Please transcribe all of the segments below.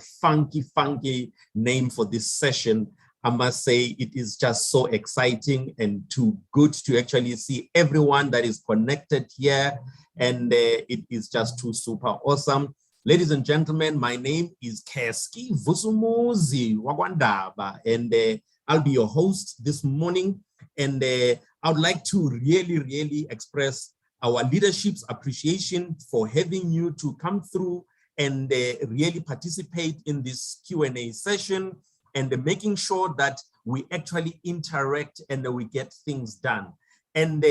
funky name for this session. I must say it is just so exciting and too good to actually see everyone that is connected here. And it is just too super awesome. Ladies and gentlemen, my name is Keski Vusumuzi Wagwandaba, and I'll be your host this morning. And I would like to really express our leadership's appreciation for having you to come through and really participate in this Q&A session and making sure that we actually interact and we get things done. And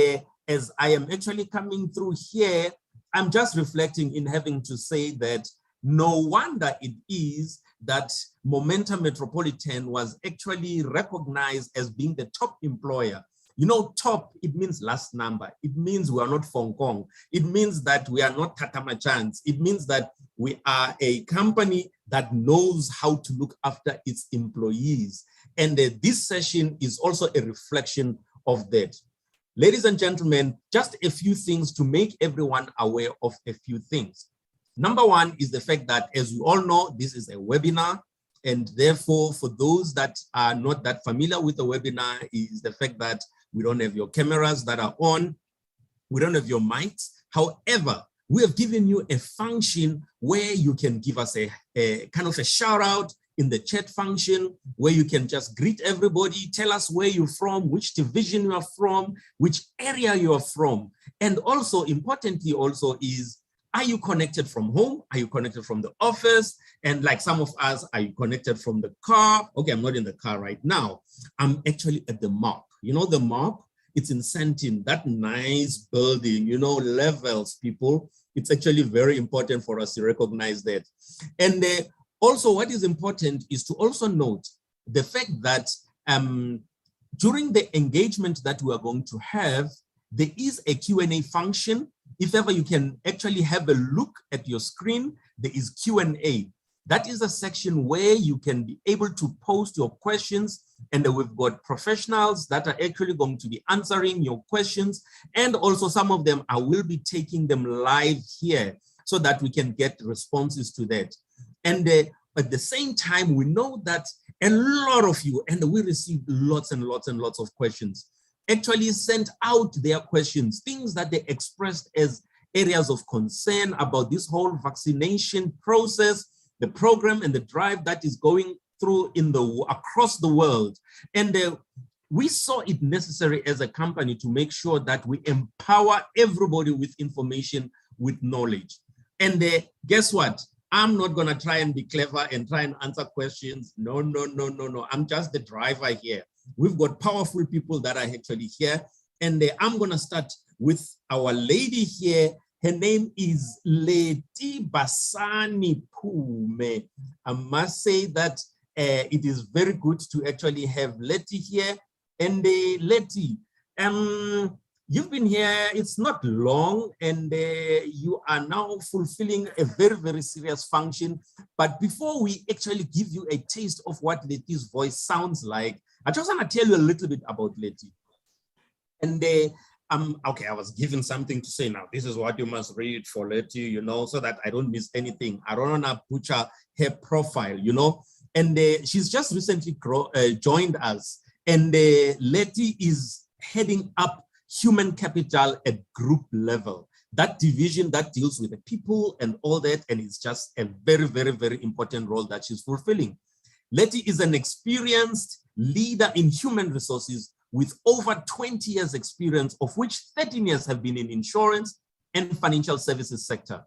as I am actually coming through here, I'm just reflecting in having to say that no wonder it is that Momentum Metropolitan was actually recognized as being the top employer. You know, top, it means last number. It means we are not Hong Kong. It means that we are not Tatamachans. It means that we are a company that knows how to look after its employees. And this session is also a reflection of that. Ladies and gentlemen, just a few things to make everyone aware of a few things. Number one is the fact that, as you all know, this is a webinar. And therefore, for those that are not that familiar with the webinar, is the fact that we don't have your cameras that are on. We don't have your mics. However, we have given you a function where you can give us a kind of a shout out in the chat function, where you can just greet everybody, tell us where you're from, which division you are from, which area you are from. And also, importantly also is, are you connected from home? Are you connected from the office? And like some of us, are you connected from the car? Okay, I'm not in the car right now. I'm actually at the MOP. You know the MOP? It's in Sentin, that nice building, you know, levels, people. It's actually very important for us to recognize that. And also what is important is to also note the fact that during the engagement that we are going to have, there is a Q&A function. If ever you can actually have a look at your screen, there is Q&A. That is a section where you can be able to post your questions, and we've got professionals that are actually going to be answering your questions. And also some of them, I will be taking them live here so that we can get responses to that. And at the same time, we know that a lot of you, and we received lots and lots of questions, actually sent out their questions, things that they expressed as areas of concern about this whole vaccination process, the program and the drive that is going through across the world. And we saw it necessary as a company to make sure that we empower everybody with information, with knowledge. And guess what? I'm not gonna try and be clever and try and answer questions. No. I'm just the driver here. We've got powerful people that are actually here. And I'm gonna start with our lady here. Her name is Leti Basani Pume. I must say that it is very good to actually have Leti here. And Leti, you've been here, it's not long, and you are now fulfilling a very serious function. But before we actually give you a taste of what Leti's voice sounds like, I just want to tell you a little bit about Leti. And okay, I was given something to say now. This is what you must read for Leti, you know, so that I don't miss anything. I don't want to butcher her profile, you know. And she's just recently joined us. And Leti is heading up human capital at group level. That division that deals with the people and all that, and it's just a very important role that she's fulfilling. Leti is an experienced leader in human resources with over 20 years experience, of which 13 years have been in insurance and financial services sector.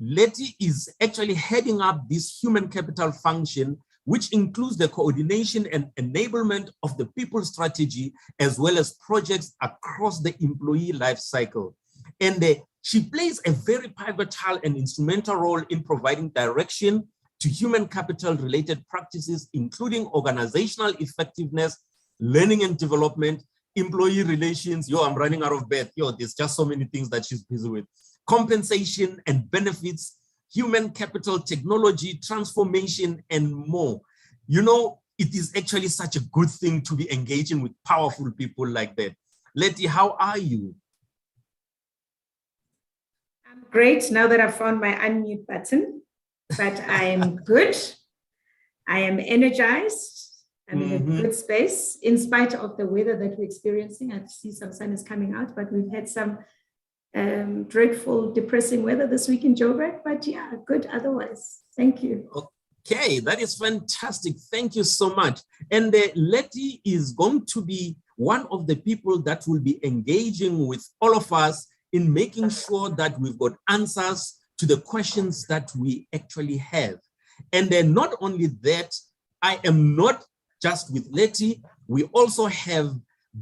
Leti is actually heading up this human capital function, which includes the coordination and enablement of the people strategy, as well as projects across the employee life cycle. And she plays a very pivotal and instrumental role in providing direction to human capital related practices, including organizational effectiveness, learning and development, employee relations. I'm running out of breath. There's just so many things that she's busy with. Compensation and benefits, human capital technology, transformation, and more. You know, it is actually such a good thing to be engaging with powerful people like that. Leti, how are you? I'm great now that I've found my unmute button, but I'm good. I am energized. I'm in a good space in spite of the weather that we're experiencing. I see some sun is coming out, but we've had some dreadful, depressing weather this week in Joburg. But yeah, good otherwise. Thank you. Okay, that is fantastic. Thank you so much. And Letty is going to be one of the people that will be engaging with all of us in making sure that we've got answers to the questions that we actually have. And then not only that, I am not just with Letty, we also have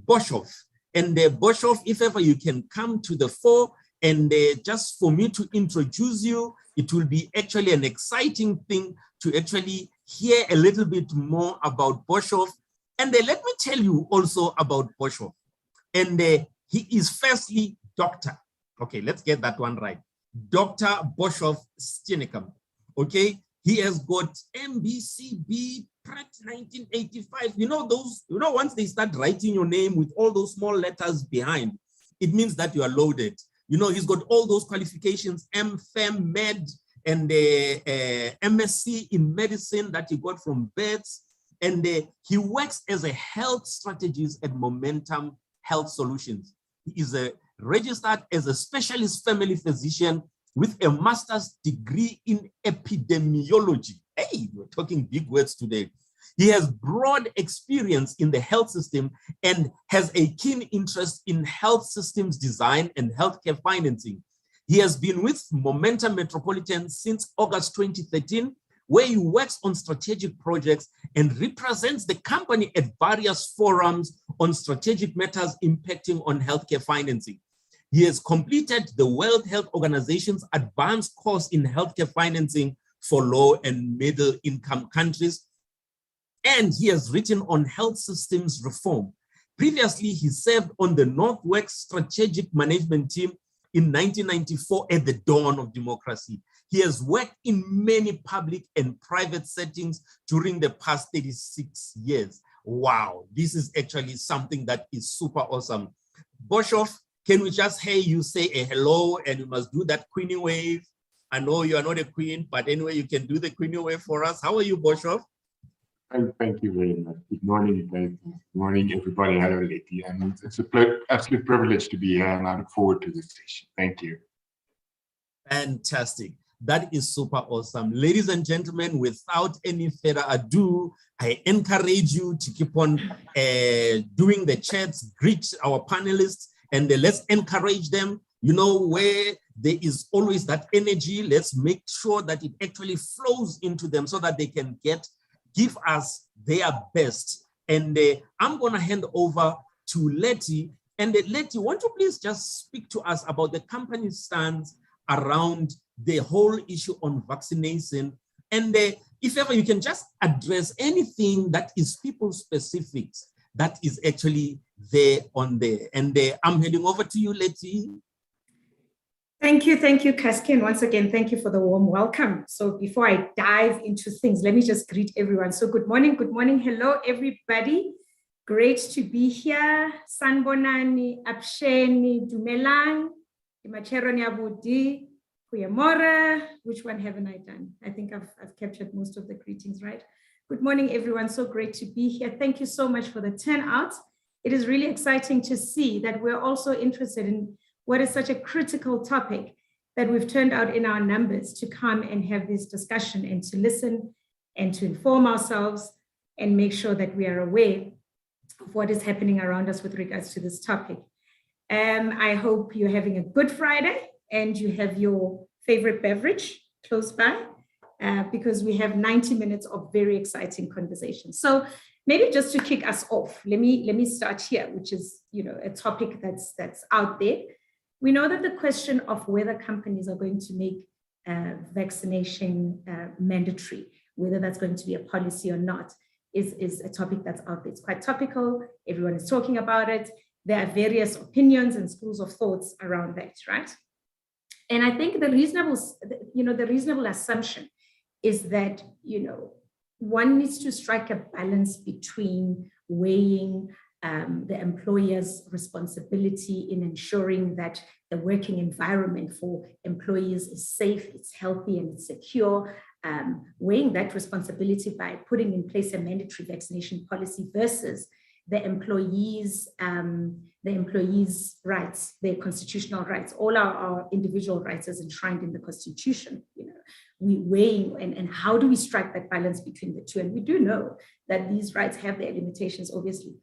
Boshoff. And Boshoff, if ever you can come to the fore, and just for me to introduce you, it will be actually an exciting thing to actually hear a little bit more about Boshoff. And let me tell you also about Boshoff. And he is firstly Dr. Okay, let's get that one right. Dr. Boshoff Steenekamp. Okay, he has got MBCB Pratt 1985. You know those, once they start writing your name with all those small letters behind, it means that you are loaded. He's got all those qualifications, MFM, Med, and MSc in medicine that he got from Betts. And he works as a health strategist at Momentum Health Solutions. He is registered as a specialist family physician with a master's degree in epidemiology. Hey, we're talking big words today. He has broad experience in the health system and has a keen interest in health systems design and healthcare financing. He has been with Momentum Metropolitan since August 2013, where he works on strategic projects and represents the company at various forums on strategic matters impacting on healthcare financing. He has completed the World Health Organization's advanced course in healthcare financing for low and middle income countries, and he has written on health systems reform. Previously, he served on the Northwest Strategic Management Team in 1994 at the dawn of democracy. He has worked in many public and private settings during the past 36 years. Wow, this is actually something that is super awesome. Boshoff, can we just hear you say a hello, and you must do that Queenie wave? I know you are not a queen, but anyway, you can do the Queenie wave for us. How are you, Boshoff? Thank you very much. Good morning, Dave. Good morning, everybody. Hello, Letty. And it's an absolute privilege to be here, and I look forward to this session. Thank you. Fantastic. That is super awesome. Ladies and gentlemen, without any further ado, I encourage you to keep on doing the chats, greet our panelists, and let's encourage them. Where there is always that energy, let's make sure that it actually flows into them so that they can give us their best. And I'm going to hand over to Letty. And Letty, won't you please just speak to us about the company's stance around the whole issue on vaccination? And if ever you can just address anything that is people specific that is actually there on there. And I'm heading over to you, Letty. Thank you, Kaski, and once again, thank you for the warm welcome. So before I dive into things, let me just greet everyone. So good morning, hello everybody. Great to be here. Sanbonani, Apsheni, Dumelang, Imacheroni Abudi, Kuyamora. Which one haven't I done? I think I've captured most of the greetings, right? Good morning, everyone. So great to be here. Thank you so much for the turnout. It is really exciting to see that we're also interested in what is such a critical topic, that we've turned out in our numbers to come and have this discussion and to listen and to inform ourselves and make sure that we are aware of what is happening around us with regards to this topic. I hope you're having a good Friday and you have your favorite beverage close by, because we have 90 minutes of very exciting conversation. So maybe just to kick us off, let me start here, which is a topic that's out there. We know that the question of whether companies are going to make vaccination mandatory, whether that's going to be a policy or not, is a topic that's out there. It's quite topical. Everyone is talking about it. There are various opinions and schools of thoughts around that, right? And I think the reasonable assumption is that, one needs to strike a balance between weighing the employer's responsibility in ensuring that the working environment for employees is safe, it's healthy, and it's secure, weighing that responsibility by putting in place a mandatory vaccination policy versus the employees' rights, their constitutional rights. All our individual rights as enshrined in the Constitution. We weighing and how do we strike that balance between the two? And we do know that these rights have their limitations, obviously.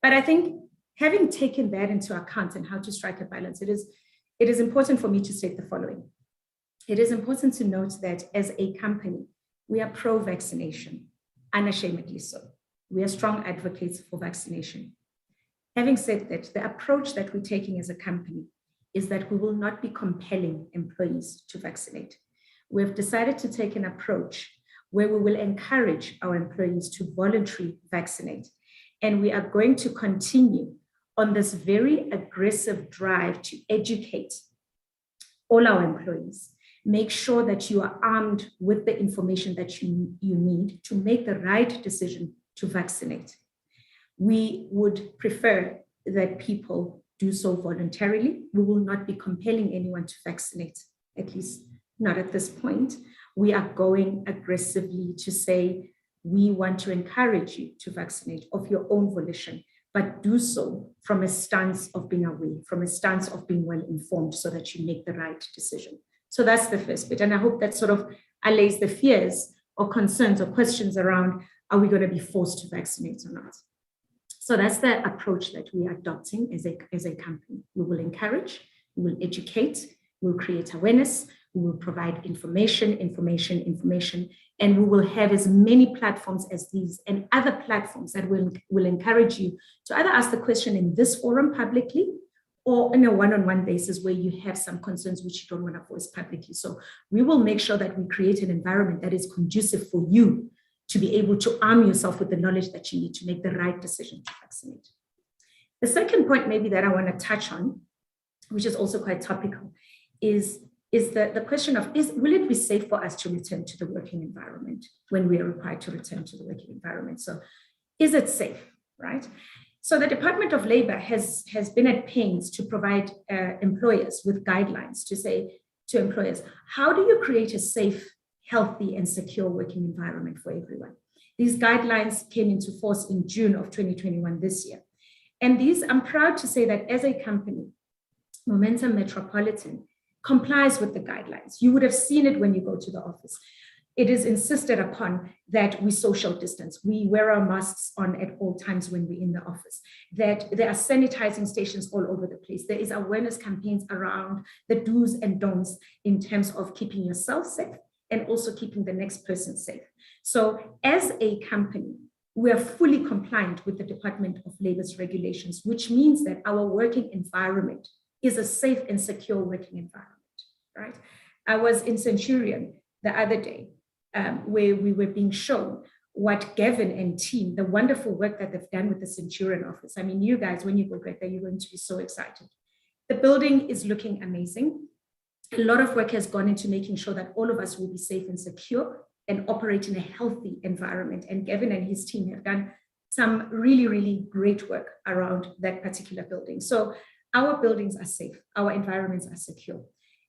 But I think having taken that into account and how to strike a balance, it is important for me to state the following. It is important to note that as a company, we are pro-vaccination, unashamedly so. We are strong advocates for vaccination. Having said that, the approach that we're taking as a company is that we will not be compelling employees to vaccinate. We've decided to take an approach where we will encourage our employees to voluntarily vaccinate. And we are going to continue on this very aggressive drive to educate all our employees. Make sure that you are armed with the information that you need to make the right decision to vaccinate. We would prefer that people do so voluntarily. We will not be compelling anyone to vaccinate, at least not at this point. We are going aggressively to say, we want to encourage you to vaccinate of your own volition, but do so from a stance of being aware, from a stance of being well informed so that you make the right decision. So that's the first bit. And I hope that sort of allays the fears or concerns or questions around, are we going to be forced to vaccinate or not? So that's the approach that we are adopting as a company. We will encourage, we will educate, we'll create awareness, we will provide information, and we will have as many platforms as these and other platforms that will encourage you to either ask the question in this forum publicly or in a one-on-one basis where you have some concerns which you don't want to voice publicly. So we will make sure that we create an environment that is conducive for you to be able to arm yourself with the knowledge that you need to make the right decision to vaccinate. The second point maybe that I want to touch on, which is also quite topical, is the question of, will it be safe for us to return to the working environment when we are required to return to the working environment? So is it safe, right? So the Department of Labor has been at pains to provide employers with guidelines to say to employers, how do you create a safe, healthy, and secure working environment for everyone? These guidelines came into force in June of 2021 this year. And these, I'm proud to say that as a company, Momentum Metropolitan complies with the guidelines. You would have seen it when you go to the office. It is insisted upon that we social distance. We wear our masks on at all times when we're in the office, that there are sanitizing stations all over the place. There is awareness campaigns around the do's and don'ts in terms of keeping yourself safe and also keeping the next person safe. So as a company, we are fully compliant with the Department of Labor's regulations, which means that our working environment is a safe and secure working environment, right? I was in Centurion the other day where we were being shown what Gavin and team, the wonderful work that they've done with the Centurion office. I mean, you guys, when you go back there, you're going to be so excited. The building is looking amazing. A lot of work has gone into making sure that all of us will be safe and secure and operate in a healthy environment. And Gavin and his team have done some really, really great work around that particular building. So our buildings are safe, our environments are secure.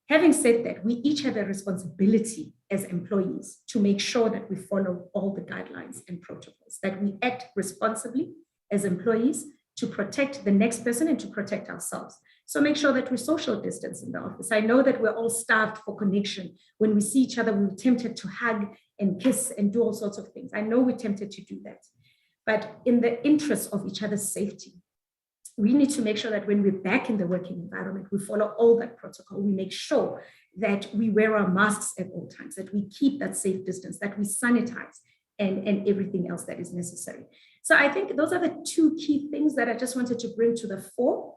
Having said that, we each have a responsibility as employees to make sure that we follow all the guidelines and protocols, that we act responsibly as employees to protect the next person and to protect ourselves. So make sure that we social distance in the office. I know that we're all starved for connection. When we see each other, we're tempted to hug and kiss and do all sorts of things. I know we're tempted to do that. But in the interest of each other's safety, we need to make sure that when we're back in the working environment, we follow all that protocol. We make sure that we wear our masks at all times, that we keep that safe distance, that we sanitize and everything else that is necessary. So I think those are the two key things that I just wanted to bring to the fore,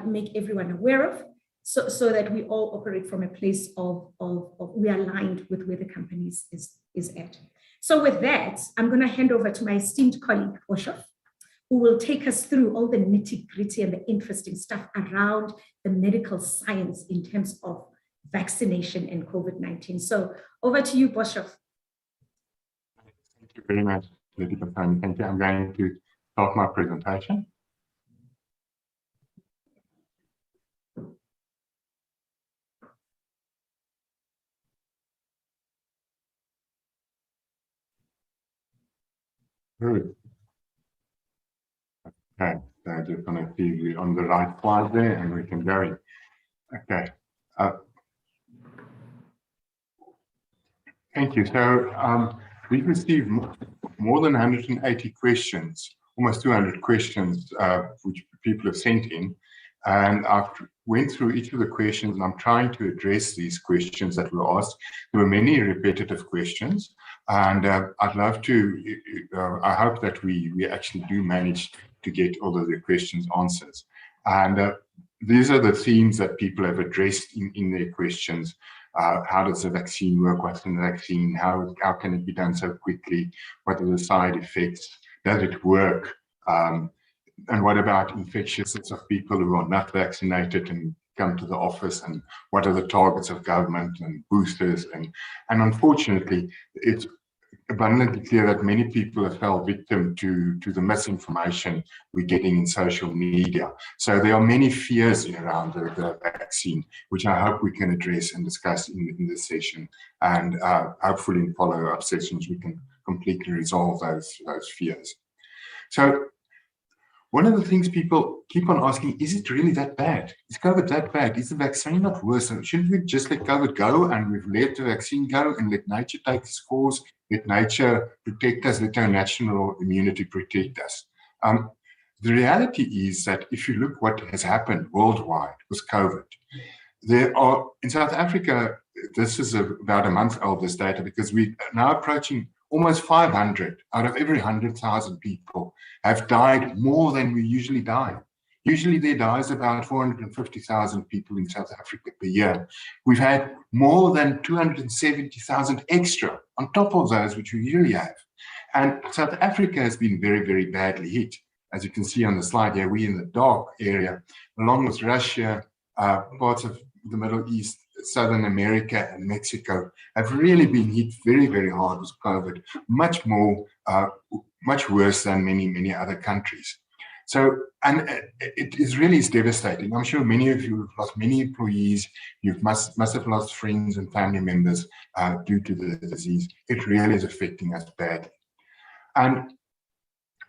make everyone aware of, so that we all operate from a place of we are aligned with where the company is at. So with that, I'm going to hand over to my esteemed colleague, Boshoff, who will take us through all the nitty-gritty and the interesting stuff around the medical science in terms of vaccination and COVID-19. So over to you, Boshoff. Thank you very much, Lady Bafani. Thank you. I'm going to start my presentation. Good. Okay, so I just want to see we're on the right slide there and we can go. Okay. Thank you. So we've received more than 180 questions, almost 200 questions, which people have sent in. And I've went through each of the questions and I'm trying to address these questions that were asked. There were many repetitive questions. And I'd love to, I hope that we actually do manage to get all of the questions answered. And these are the themes that people have addressed in their questions. How does the vaccine work? What's in the vaccine? How can it be done so quickly? What are the side effects? Does it work? And what about infectious of people who are not vaccinated and come to the office? And what are the targets of government and boosters? And unfortunately, it's abundantly clear that many people have fell victim to the misinformation we're getting in social media. So there are many fears around the vaccine, which I hope we can address and discuss in this session. And hopefully in follow-up sessions, we can completely resolve those fears. So one of the things people keep on asking, is it really that bad? Is COVID that bad? Is the vaccine not worse? Shouldn't we just let COVID go and we've let the vaccine go and let nature take its course, let nature protect us, let our national immunity protect us? The reality is that if you look what has happened worldwide with COVID, there are, in South Africa, this is about a month old, this data, because we're now approaching almost 500 out of every 100,000 people have died more than we usually die. Usually there dies about 450,000 people in South Africa per year. We've had more than 270,000 extra on top of those which we usually have. And South Africa has been very, very badly hit. As you can see on the slide here, we're in the dark area, along with Russia, parts of the Middle East, Southern America and Mexico have really been hit very, very hard with COVID, much worse than many other countries. So, and it is really devastating. I'm sure many of you have lost many employees. You must have lost friends and family members due to the disease. It really is affecting us badly. And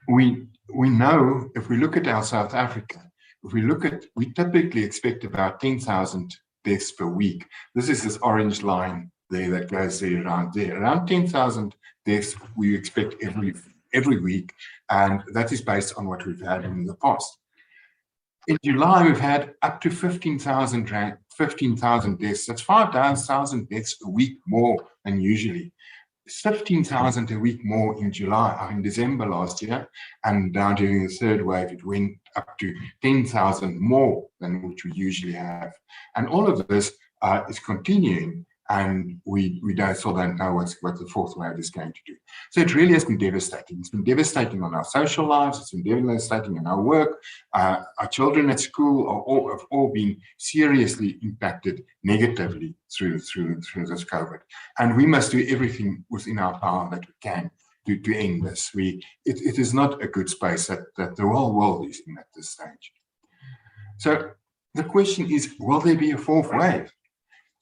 we know, if we look at our South Africa, we typically expect about 10,000 deaths per week. This is this orange line there that goes there. Around 10,000 deaths we expect every week, and that is based on what we've had in the past. In July, we've had up to 15,000 deaths. That's 5,000 deaths a week more than usually. 15,000 a week more in July, in December last year, and now during the third wave, it went up to 10,000 more than which we usually have. And all of this is continuing, and we still don't know what the fourth wave is going to do. So it really has been devastating. It's been devastating on our social lives. It's been devastating in our work. Our children at school have all been seriously impacted negatively through this COVID. And we must do everything within our power that we can to end this. It is not a good space that the whole world is in at this stage. So the question is, will there be a fourth wave?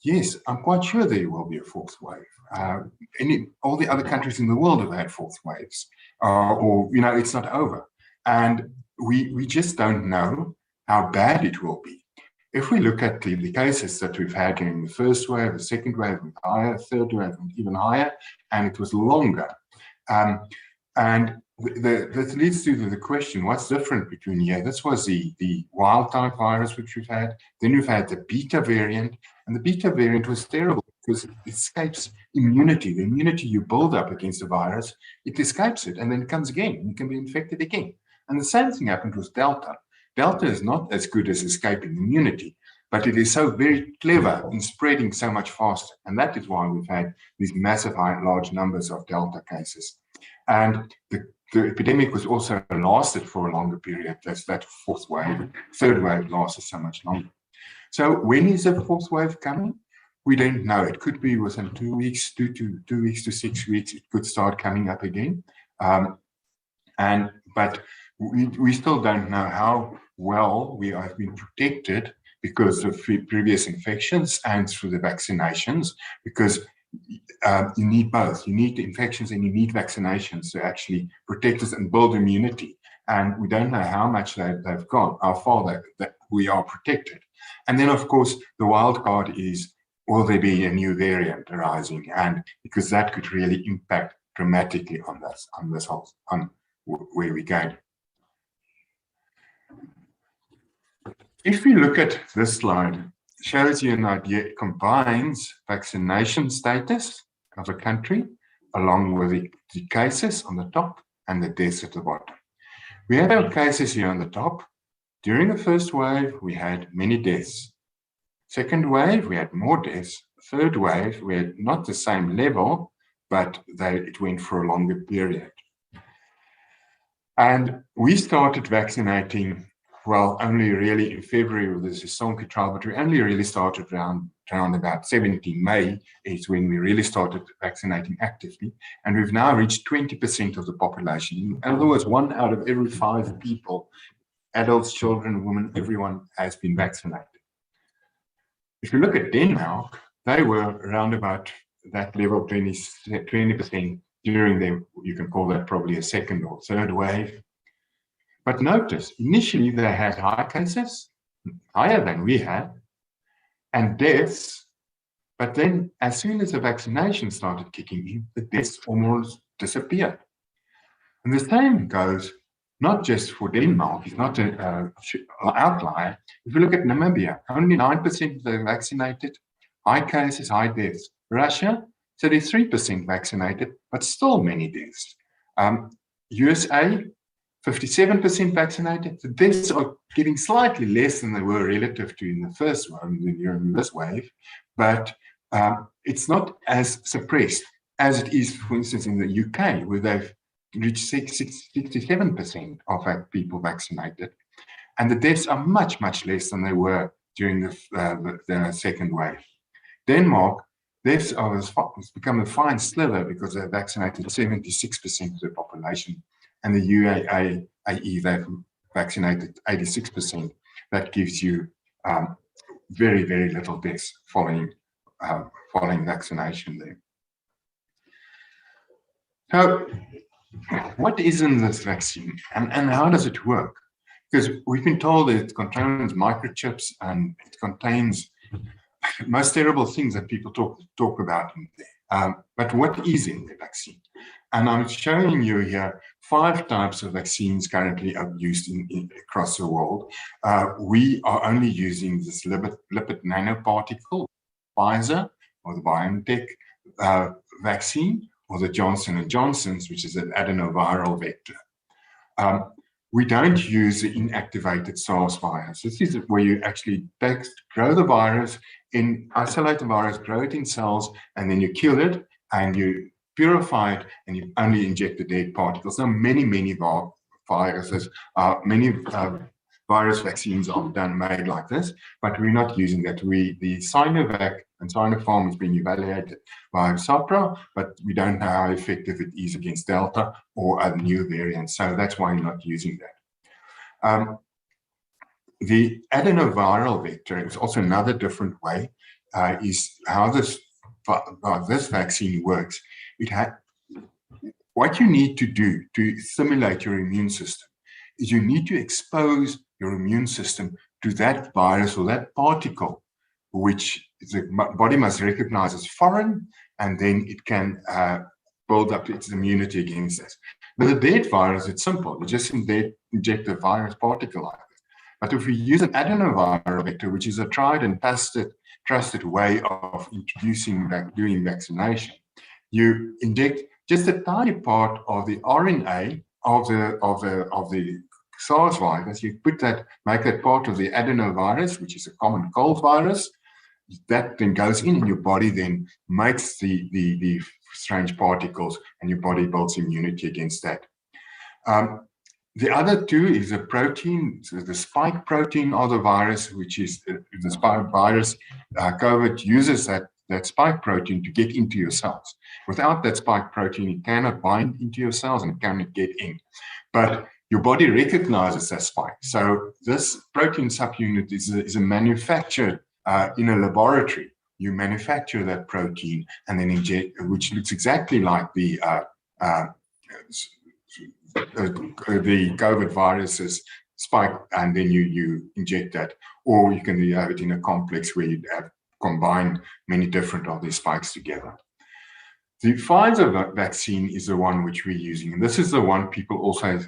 Yes, I'm quite sure there will be a fourth wave. All the other countries in the world have had fourth waves, it's not over. And we just don't know how bad it will be. If we look at the cases that we've had during the first wave, the second wave was higher, third wave was even higher, and it was longer. And that leads to the question, what's different between here? This was the wild type virus which we've had. Then we've had the beta variant, and the beta variant was terrible because it escapes immunity. The immunity you build up against the virus, it escapes it, and then it comes again, and you can be infected again. And the same thing happened with Delta. Delta is not as good as escaping immunity, but it is so very clever in spreading so much faster. And that is why we've had these massive, large numbers of Delta cases. And the epidemic was also lasted for a longer period. That's that fourth wave. Third wave lasted so much longer. So when is the fourth wave coming? We don't know. It could be within 2 weeks, 2 weeks to 6 weeks. It could start coming up again. And but we still don't know how well we have been protected because of previous infections and through the vaccinations, because you need both. You need the infections and you need vaccinations to actually protect us and build immunity. And we don't know how much they've got, how far that we are protected. And then, of course, the wild card is, will there be a new variant arising? And because that could really impact dramatically on where we're going. If we look at this slide, it shows you an idea. It combines vaccination status of a country along with the cases on the top and the deaths at the bottom. We have our cases here on the top. During the first wave, we had many deaths. Second wave, we had more deaths. Third wave, we had not the same level, but it went for a longer period. And we started vaccinating, well, only really in February with the Sisonke trial, but we only really started around about 17 May is when we really started vaccinating actively. And we've now reached 20% of the population. In other words, 1 out of every 5 people, adults, children, women, everyone has been vaccinated. If you look at Denmark, they were around about that level, 20% during you can call that probably a second or third wave. But notice, initially they had high cases, higher than we had, and deaths. But then as soon as the vaccination started kicking in, the deaths almost disappeared. And the same goes not just for Denmark, it's not an outlier. If you look at Namibia, only 9% of the vaccinated, high cases, high deaths. Russia, 33% vaccinated, but still many deaths. USA, 57% vaccinated. The deaths are getting slightly less than they were relative to in the first one, during this wave, but it's not as suppressed as it is, for instance, in the UK, where they've reached 67% of people vaccinated. And the deaths are much, much less than they were during the second wave. Denmark, deaths has become a fine sliver because they vaccinated 76% of the population. And the UAE, they've vaccinated 86%. That gives you very, very little deaths following vaccination there. So, what is in this vaccine and how does it work? Because we've been told that it contains microchips and it contains most terrible things that people talk about in there. But what is in the vaccine? And I'm showing you here 5 types of vaccines currently used across the world. We are only using this lipid nanoparticle, Pfizer or the BioNTech vaccine, or the Johnson & Johnson's, which is an adenoviral vector. We don't use the inactivated SARS virus. This is where you actually grow the virus, isolate the virus, grow it in cells, and then you kill it, and you purify it, and you only inject the dead particles. Now, many viruses, virus vaccines are made like this, but we're not using that. The Sinovac and Sinopharm is being evaluated by SAPRA, but we don't know how effective it is against Delta or other new variants. So that's why we're not using that. The adenoviral vector is also another different way, is how this vaccine works. What you need to do to stimulate your immune system is you need to expose your immune system to that virus or that particle, which the body must recognize as foreign, and then it can build up its immunity against this. With a dead virus, it's simple. You just inject a virus particle like this. But if we use an adenoviral vector, which is a tried and trusted way of doing vaccination, you inject just a tiny part of the RNA of the SARS virus. You make that part of the adenovirus, which is a common cold virus. That then goes in, and your body then makes the strange particles, and your body builds immunity against that. The other two is a protein, so the spike protein of the virus, which is the spike virus. COVID uses that spike protein to get into your cells. Without that spike protein, it cannot bind into your cells and it cannot get in. But your body recognizes that spike. So this protein subunit is a manufactured in a laboratory. You manufacture that protein and then inject, which looks exactly like the COVID virus's spike, and then you inject that, or you can have it in a complex where you have combined many different of these spikes together. The Pfizer vaccine is the one which we're using, and this is the one people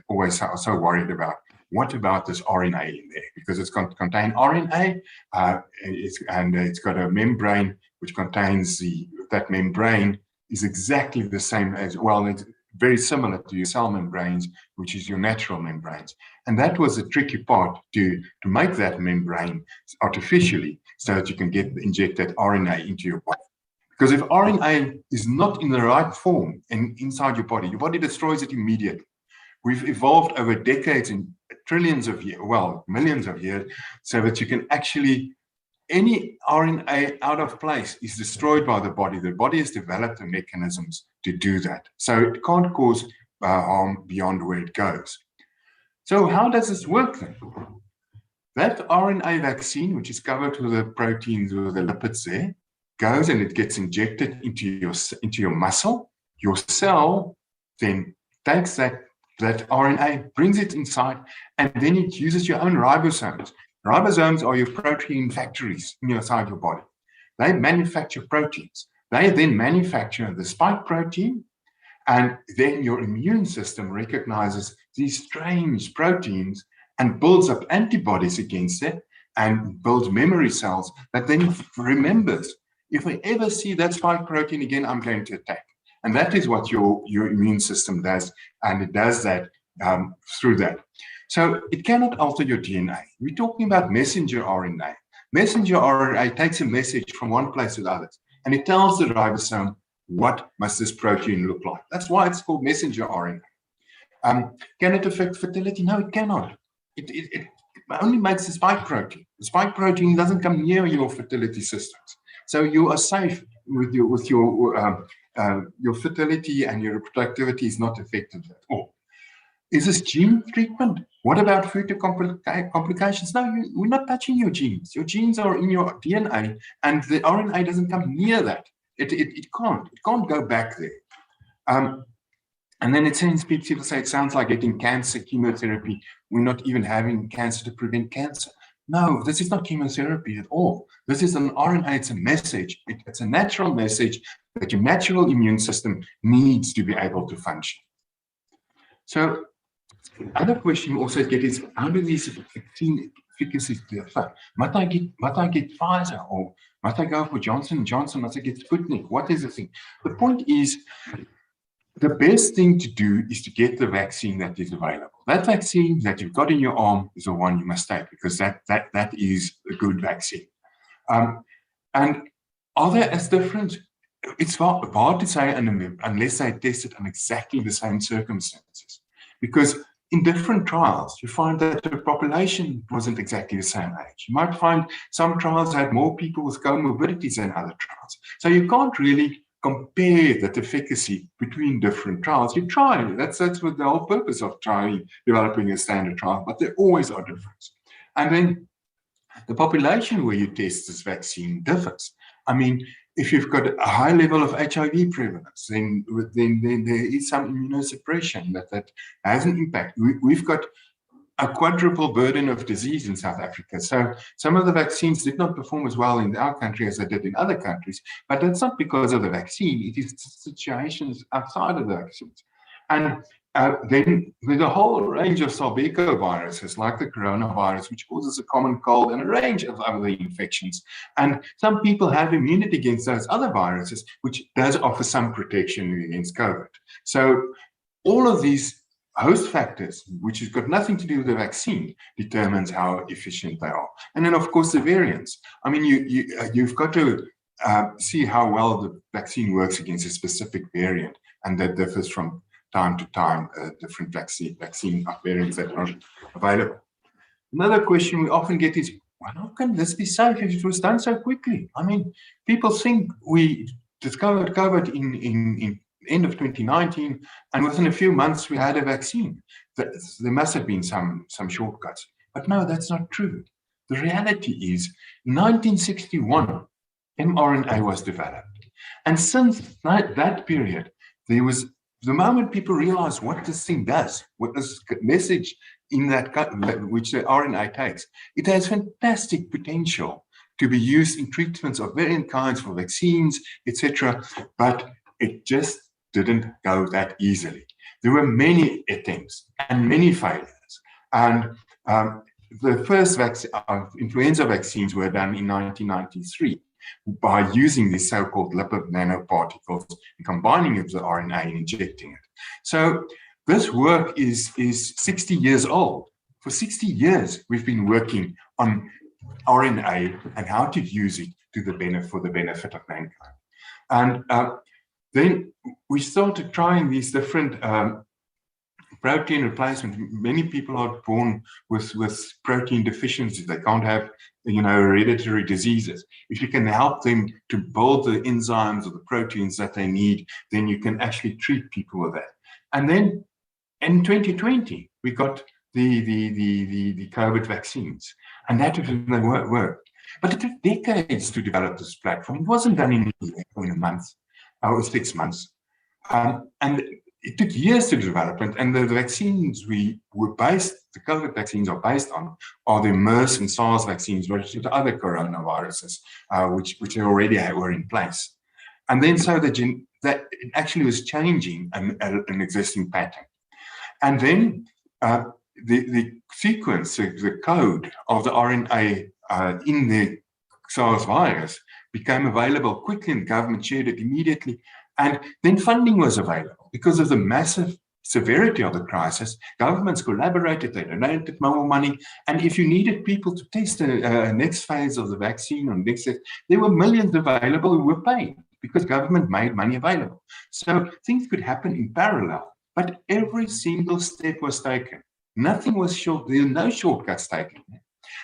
always are so worried about. What about this RNA in there? Because it's going to contain RNA, and it's got a membrane which contains that membrane is exactly the same as, well, it's very similar to your cell membranes, which is your natural membranes. And that was the tricky part, to make that membrane artificially so that you can inject that RNA into your body. Because if RNA is not in the right form and inside your body destroys it immediately. We've evolved over decades and trillions of years, well, millions of years, so that you can actually, any RNA out of place is destroyed by the body. The body has developed the mechanisms to do that. So it can't cause harm beyond where it goes. So how does this work then? That RNA vaccine, which is covered with the proteins or the lipids there, goes and it gets injected into your muscle. Your cell then takes that RNA, brings it inside, and then it uses your own ribosomes. Ribosomes are your protein factories inside your body. They manufacture proteins. They then manufacture the spike protein, and then your immune system recognizes these strange proteins and builds up antibodies against it and builds memory cells that then remembers, if I ever see that spike protein again, I'm going to attack. And that is what your immune system does, and it does that through that. So it cannot alter your DNA. We're talking about messenger RNA. Messenger RNA takes a message from one place to the other, and it tells the ribosome what must this protein look like. That's why it's called messenger RNA. Can it affect fertility? No, it cannot. It only makes the spike protein. The spike protein doesn't come near your fertility systems. So you are safe with your fertility, and your reproductivity is not affected at all. Is this gene treatment? What about future complications? No, we're not touching your genes. Your genes are in your DNA, and the RNA doesn't come near that. It can't go back there. And then it seems people say it sounds like getting cancer, chemotherapy. We're not even having cancer to prevent cancer. No, this is not chemotherapy at all. This is an RNA, it's a message. It's a natural message that your natural immune system needs to be able to function. So another question you also get is, how do these vaccine efficacies differ? Must I get Pfizer, or must I go for Johnson & Johnson? Must I get Sputnik? What is the thing? The point is, the best thing to do is to get the vaccine that is available. That vaccine that you've got in your arm is the one you must take, because that is a good vaccine. And are they as different? It's hard to say unless they tested on exactly the same circumstances. Because in different trials, you find that the population wasn't exactly the same age. You might find some trials had more people with comorbidities than other trials. So you can't really compare that efficacy between different trials. You try, that's what the whole purpose of developing a standard trial, but there always are differences. And then the population where you test this vaccine differs. I mean, if you've got a high level of HIV prevalence, then there is some immunosuppression that has an impact. We've got a quadruple burden of disease in South Africa. So some of the vaccines did not perform as well in our country as they did in other countries, but that's not because of the vaccine. It is situations outside of the vaccines. And then there's a whole range of viruses, like the coronavirus, which causes a common cold and a range of other infections. And some people have immunity against those other viruses, which does offer some protection against COVID. So all of these host factors, which has got nothing to do with the vaccine, determines how efficient they are. And then, of course, the variants. I mean, you've got to see how well the vaccine works against a specific variant, and that differs from time to time, different vaccine variants that are available. Another question we often get is, well, how can this be safe if it was done so quickly? I mean, people think we discovered COVID in end of 2019, and within a few months we had a vaccine. there must have been some shortcuts. But no, that's not true. The reality is, in 1961, mRNA was developed. And since that period, there was, the moment people realized what this thing does, what this message in that, which the RNA takes, it has fantastic potential to be used in treatments of various kinds for vaccines, etc. But it just didn't go that easily. There were many attempts and many failures. And the first influenza vaccines were done in 1993 by using these so-called lipid nanoparticles and combining it with the RNA and injecting it. So this work is 60 years old. For 60 years, we've been working on RNA and how to use it for the benefit of mankind. And then we started trying these different protein replacement. Many people are born with protein deficiencies. They can't have, hereditary diseases. If you can help them to build the enzymes or the proteins that they need, then you can actually treat people with that. And then in 2020, we got the COVID vaccines, and that worked. But it took decades to develop this platform. It wasn't done in a month or 6 months. And it took years to develop, and the vaccines the COVID vaccines are based on, are the MERS and SARS vaccines, which are the other coronaviruses, which already were in place. And then so that it actually was changing an existing pattern. And then the sequence, the code of the RNA in the SARS virus became available quickly, and the government shared it immediately. And then funding was available. Because of the massive severity of the crisis, governments collaborated, they donated more money. And if you needed people to test the next phase of the vaccine, or there were millions available who were paying because government made money available. So things could happen in parallel, but every single step was taken. Nothing was short, there were no shortcuts taken.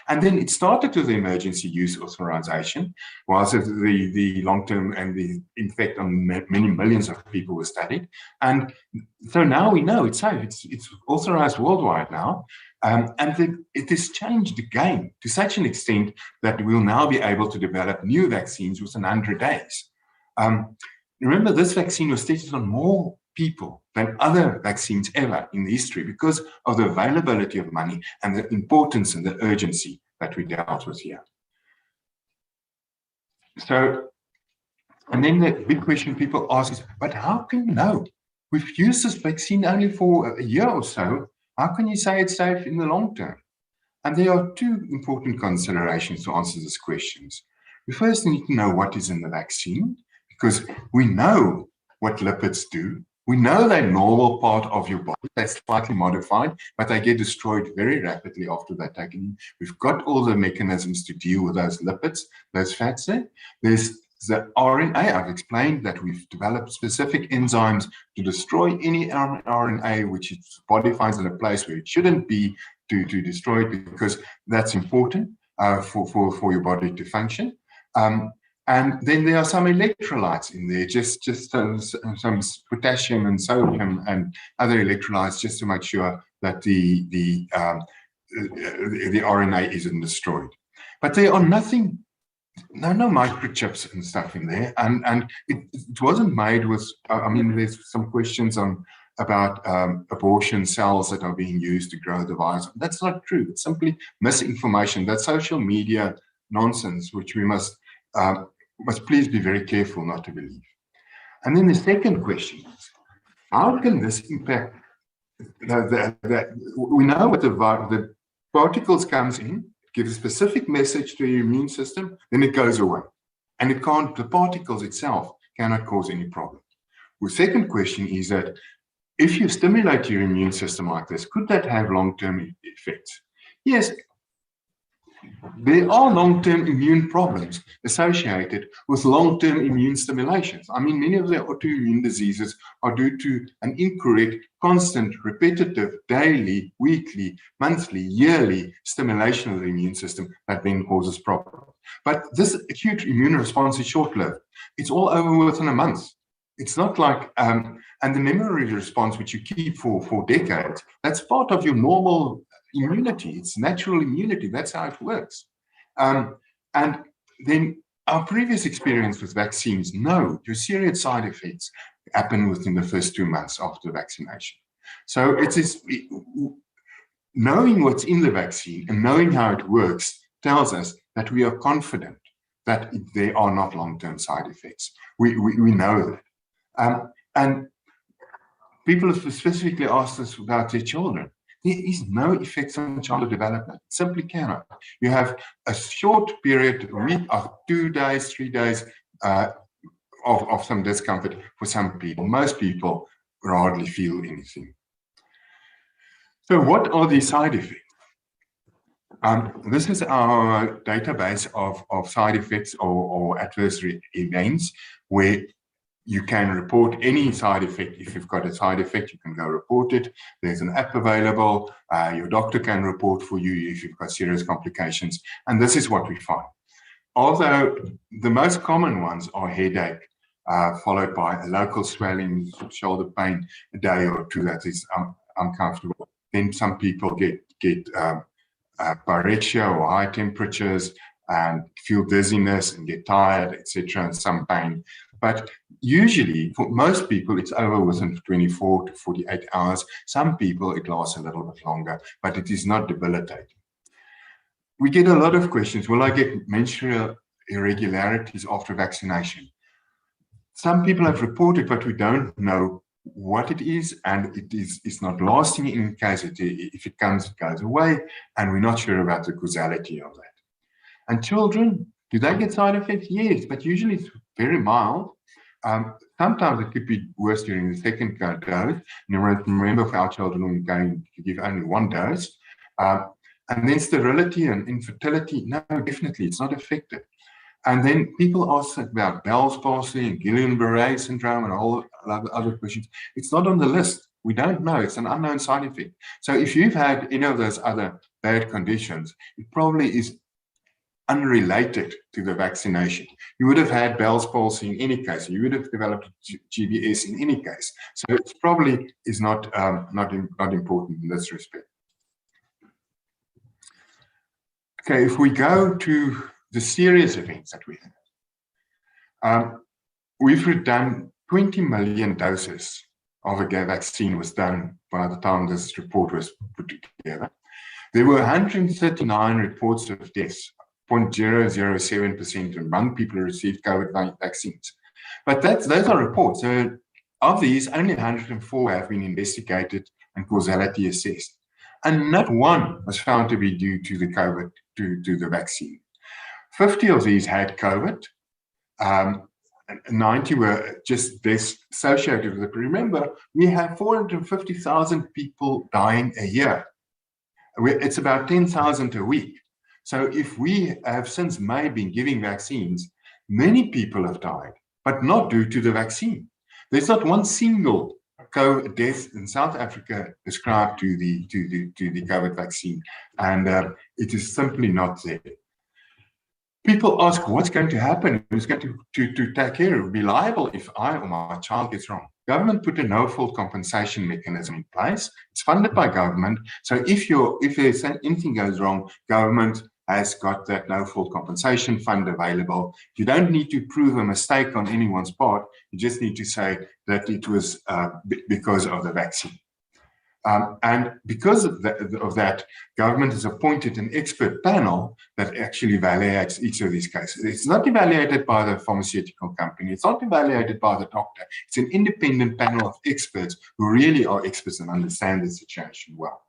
And then it started with the emergency use authorization, whilst the long-term and the effect on many millions of people were studied. And so now we know it's safe. It's authorized worldwide now. And it has changed the game to such an extent that we'll now be able to develop new vaccines within 100 days. Remember, this vaccine was tested on more people than other vaccines ever in history because of the availability of money and the importance and the urgency that we dealt with here. So, and then the big question people ask is, but how can you know? We've used this vaccine only for a year or so. How can you say it's safe in the long term? And there are two important considerations to answer these questions. We first need to know what is in the vaccine, because we know what lipids do. We know they're a normal part of your body. They're slightly modified, but they get destroyed very rapidly after they're taken in. We've got all the mechanisms to deal with those lipids, those fats there. There's the RNA. I've explained that we've developed specific enzymes to destroy any RNA which its body finds in a place where it shouldn't be, to destroy it, because that's important for your body to function. And then there are some electrolytes in there, just some potassium and sodium and other electrolytes, just to make sure that the RNA isn't destroyed. But there are no microchips and stuff in there, and it wasn't made with. There's some questions about abortion cells that are being used to grow the virus. That's not true. It's simply misinformation. That's social media nonsense, which we must please be very careful not to believe. And then the second question is, how can this impact we know what the particles comes in, gives a specific message to your immune system, then it goes away. And the particles itself cannot cause any problem. The second question is that if you stimulate your immune system like this, could that have long-term effects? Yes. There are long-term immune problems associated with long-term immune stimulations. Many of the autoimmune diseases are due to an incorrect, constant, repetitive, daily, weekly, monthly, yearly stimulation of the immune system that then causes problems. But this acute immune response is short-lived. It's all over within a month. It's not like, and the memory response, which you keep for decades, that's part of your normal immunity. It's natural immunity. That's how it works. And then our previous experience with vaccines, no, your serious side effects happen within the first 2 months after vaccination. So it is knowing what's in the vaccine and knowing how it works tells us that we are confident that there are not long-term side effects. We know that. And people have specifically asked us about their children. There is no effects on childhood development. Simply cannot. You have a short period, a week, of 2 days, 3 days of some discomfort for some people. Most people hardly feel anything. So what are the side effects? This is our database of side effects or adverse events, where you can report any side effect. If you've got a side effect, you can go report it. There's an app available. Your doctor can report for you if you've got serious complications. And this is what we find. Although the most common ones are headache, followed by a local swelling, shoulder pain, a day or two that is uncomfortable. Then some people get pyrexia or high temperatures and feel dizziness and get tired, etc., and some pain. But usually, for most people, it's over within 24 to 48 hours. Some people, it lasts a little bit longer, but it is not debilitating. We get a lot of questions. Will I get menstrual irregularities after vaccination? Some people have reported, but we don't know what it is, and it's not lasting in case if it comes, it goes away, and we're not sure about the causality of that. And children, do they get side effects? Yes, but usually it's very mild. Sometimes it could be worse during the second dose. Remember, for our children, we're going to give only 1 dose. And then sterility and infertility, no, definitely, it's not affected. And then people ask about Bell's palsy and Guillain-Barré syndrome and all other questions. It's not on the list. We don't know. It's an unknown side effect. So if you've had any of those other bad conditions, it probably is unrelated to the vaccination. You would have had Bell's palsy in any case. You would have developed GBS in any case. So it probably is not important in this respect. Okay, if we go to the serious events that we have, we've done 20 million doses of a vaccine was done by the time this report was put together. There were 139 reports of deaths, 0.007% among people who received COVID vaccines. But those are reports. So of these, only 104 have been investigated and causality assessed. And not one was found to be due to the COVID, to the vaccine. 50 of these had COVID. 90 were just deaths associated with it. Remember, we have 450,000 people dying a year. It's about 10,000 a week. So if we have since May been giving vaccines, many people have died, but not due to the vaccine. There's not one single COVID death in South Africa ascribed to the COVID vaccine, and it is simply not there. People ask, what's going to happen? Who's going to take care of, be liable if I or my child gets wrong? Government put a no-fault compensation mechanism in place. It's funded by government. So if there's anything goes wrong, government has got that no-fault compensation fund available. You don't need to prove a mistake on anyone's part. You just need to say that it was because of the vaccine. And because of that, government has appointed an expert panel that actually evaluates each of these cases. It's not evaluated by the pharmaceutical company. It's not evaluated by the doctor. It's an independent panel of experts who really are experts and understand the situation well.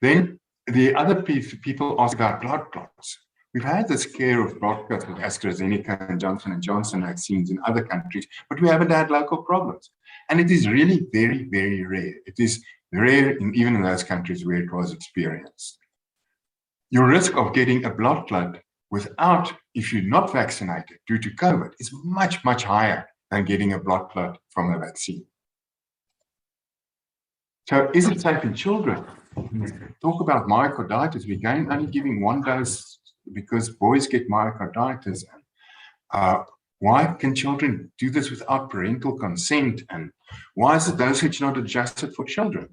Then the other piece, people ask about blood clots. We've had this scare of blood clots with AstraZeneca and Johnson & Johnson vaccines in other countries, but we haven't had local problems. And it is really very, very rare. It is rare even in those countries where it was experienced. Your risk of getting a blood clot if you're not vaccinated due to COVID is much, much higher than getting a blood clot from a vaccine. So is it safe in children? Talk about myocarditis. We're only giving 1 dose because boys get myocarditis. Why can children do this without parental consent? And why is the dosage not adjusted for children?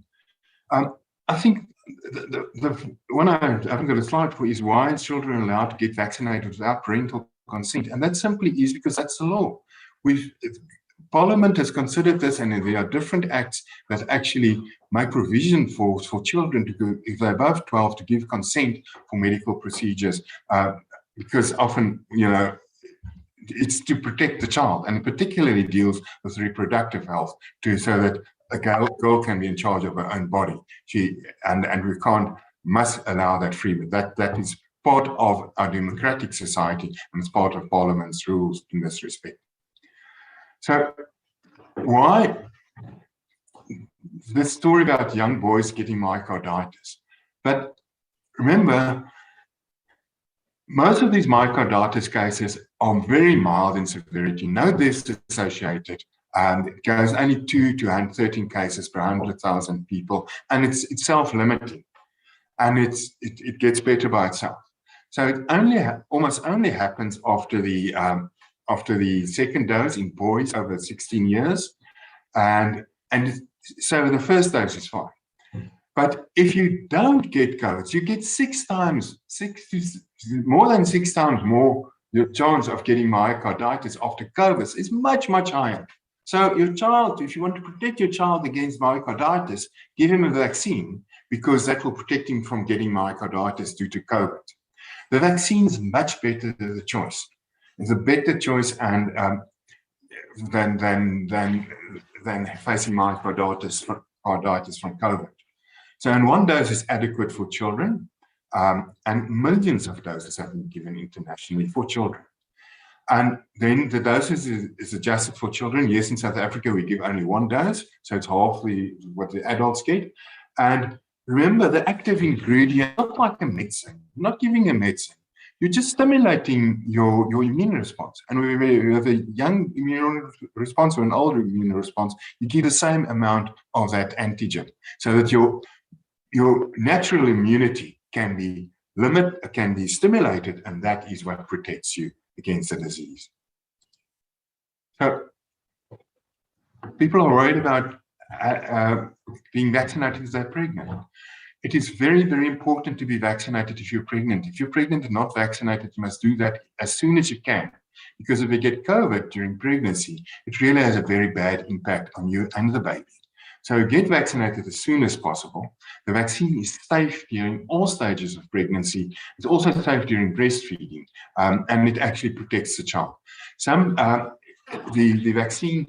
I think the one I haven't got a slide for is why is children allowed to get vaccinated without parental consent? And that simply is because that's the law. Parliament has considered this, and there are different acts that actually make provision for children to go, if they're above 12, to give consent for medical procedures, because often, it's to protect the child, and it particularly deals with reproductive health, so that a girl can be in charge of her own body. And we must allow that freedom. That is part of our democratic society, and it's part of Parliament's rules in this respect. So why this story about young boys getting myocarditis? But remember, most of these myocarditis cases are very mild in severity, no deaths associated. It goes only 2 to 113 cases per 100,000 people, and it's self-limiting, and it gets better by itself. So it almost only happens after the second dose in boys over 16 years, and so the first dose is fine. But if you don't get COVID, you get more than six times more. Your chance of getting myocarditis after COVID is much, much higher. So your child, if you want to protect your child against myocarditis, give him a vaccine, because that will protect him from getting myocarditis due to COVID. The vaccine is much better than the choice. It's a better choice and than facing myocarditis from COVID. So, and one dose is adequate for children, and millions of doses have been given internationally for children. And then the doses is adjusted for children. Yes, in South Africa, we give only one dose, so it's half what the adults get. And remember, the active ingredient, not like a medicine, you're not giving a medicine. You're just stimulating your immune response. And when we have a young immune response or an older immune response, you give the same amount of that antigen, so that your natural immunity can be stimulated, and that is what protects you against the disease. So people are worried about being vaccinated if they're pregnant. It is very, very important to be vaccinated if you're pregnant. If you're pregnant and not vaccinated, you must do that as soon as you can, because if you get COVID during pregnancy, it really has a very bad impact on you and the baby. So get vaccinated as soon as possible. The vaccine is safe during all stages of pregnancy. It's also safe during breastfeeding, and it actually protects the child. The vaccine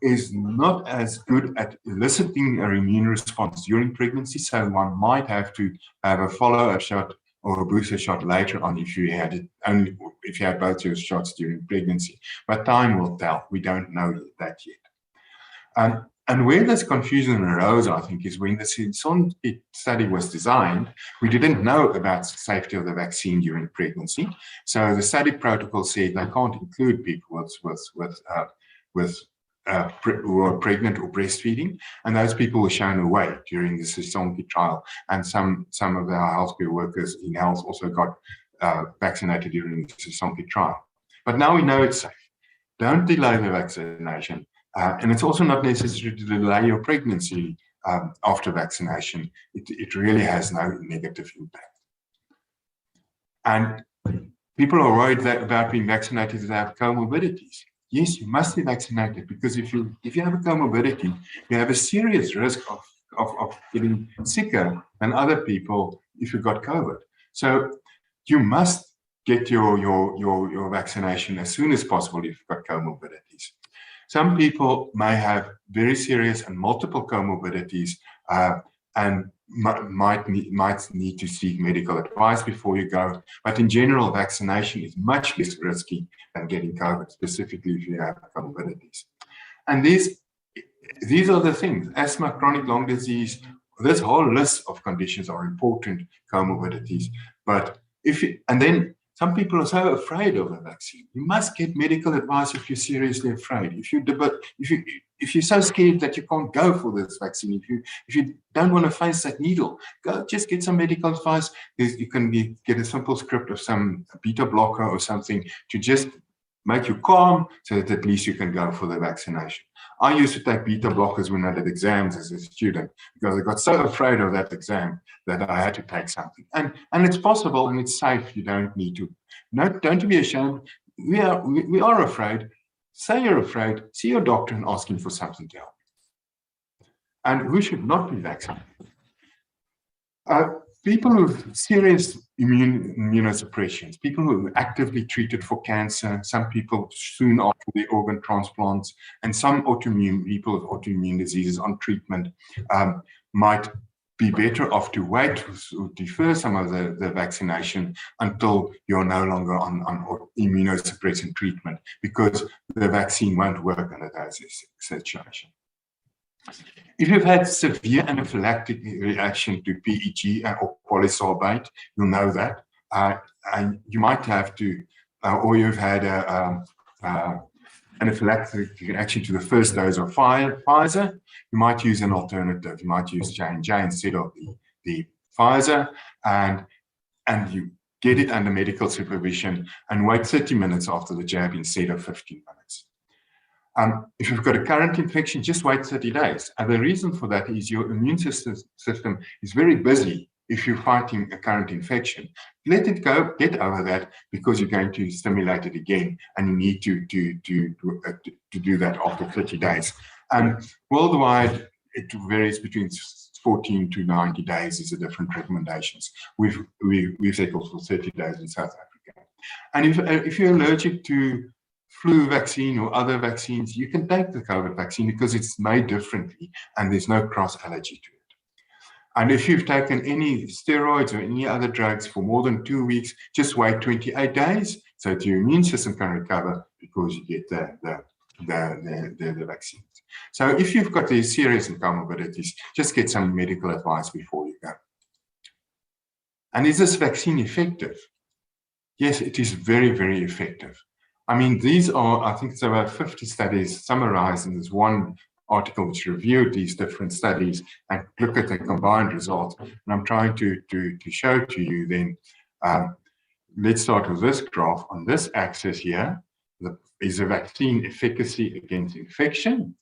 is not as good at eliciting an immune response during pregnancy, so one might have to have a follow-up shot or a booster shot later on if you had both your shots during pregnancy. But time will tell. We don't know that yet. And where this confusion arose, I think, is when the Sensonke study was designed, we didn't know about the safety of the vaccine during pregnancy. So the study protocol said they can't include people who are pregnant or breastfeeding, and those people were shown away during the Sensonke trial. And some of our healthcare workers in health also got vaccinated during the Sensonke trial. But now we know it's safe. Don't delay the vaccination. And it's also not necessary to delay your pregnancy after vaccination. It really has no negative impact. And people are worried about being vaccinated if they have comorbidities. Yes, you must be vaccinated, because if you have a comorbidity, you have a serious risk of getting sicker than other people if you've got COVID. So you must get your vaccination as soon as possible if you've got comorbidities. Some people may have very serious and multiple comorbidities and might need to seek medical advice before you go. But in general, vaccination is much less risky than getting COVID, specifically if you have comorbidities. And these are the things: asthma, chronic lung disease. This whole list of conditions are important comorbidities. But then some people are so afraid of the vaccine. You must get medical advice if you're seriously afraid. If you're so scared that you can't go for this vaccine, if you don't want to face that needle, go just get some medical advice. You can get a simple script of some beta blocker or something to just make you calm so that at least you can go for the vaccination. I used to take beta blockers when I did exams as a student because I got so afraid of that exam that I had to take something. And it's possible and it's safe. You don't need to. No, don't be ashamed. We are afraid. Say you're afraid. See your doctor and ask him for something to help. And who should not be vaccinated? People with serious immunosuppressions, people who are actively treated for cancer, some people soon after the organ transplants, and some people with autoimmune diseases on treatment might be better off to wait or defer some of the vaccination until you're no longer on immunosuppressant treatment, because the vaccine won't work under those situations. If you've had severe anaphylactic reaction to PEG or polysorbate, you'll know that. And you might have to, or you've had anaphylactic reaction to the first dose of Pfizer, you might use an alternative. You might use J&J instead of the Pfizer, and you get it under medical supervision and wait 30 minutes after the jab instead of 15 minutes. If you've got a current infection, just wait 30 days. And the reason for that is your immune system is very busy if you're fighting a current infection. Let it go, get over that, because you're going to stimulate it again, and you need to do that after 30 days. Worldwide, it varies between 14 to 90 days is the different recommendations. We've settled for 30 days in South Africa. And if you're allergic to flu vaccine or other vaccines, you can take the COVID vaccine because it's made differently and there's no cross allergy to it. And if you've taken any steroids or any other drugs for more than 2 weeks, just wait 28 days so that your immune system can recover because you get the vaccines. So if you've got these serious comorbidities, just get some medical advice before you go. And is this vaccine effective? Yes, it is very, very effective. I mean, these are, I think it's about 50 studies summarized in this one article which reviewed these different studies and look at the combined results. And I'm trying to show to you then, let's start with this graph. On this axis here is the vaccine efficacy against infection.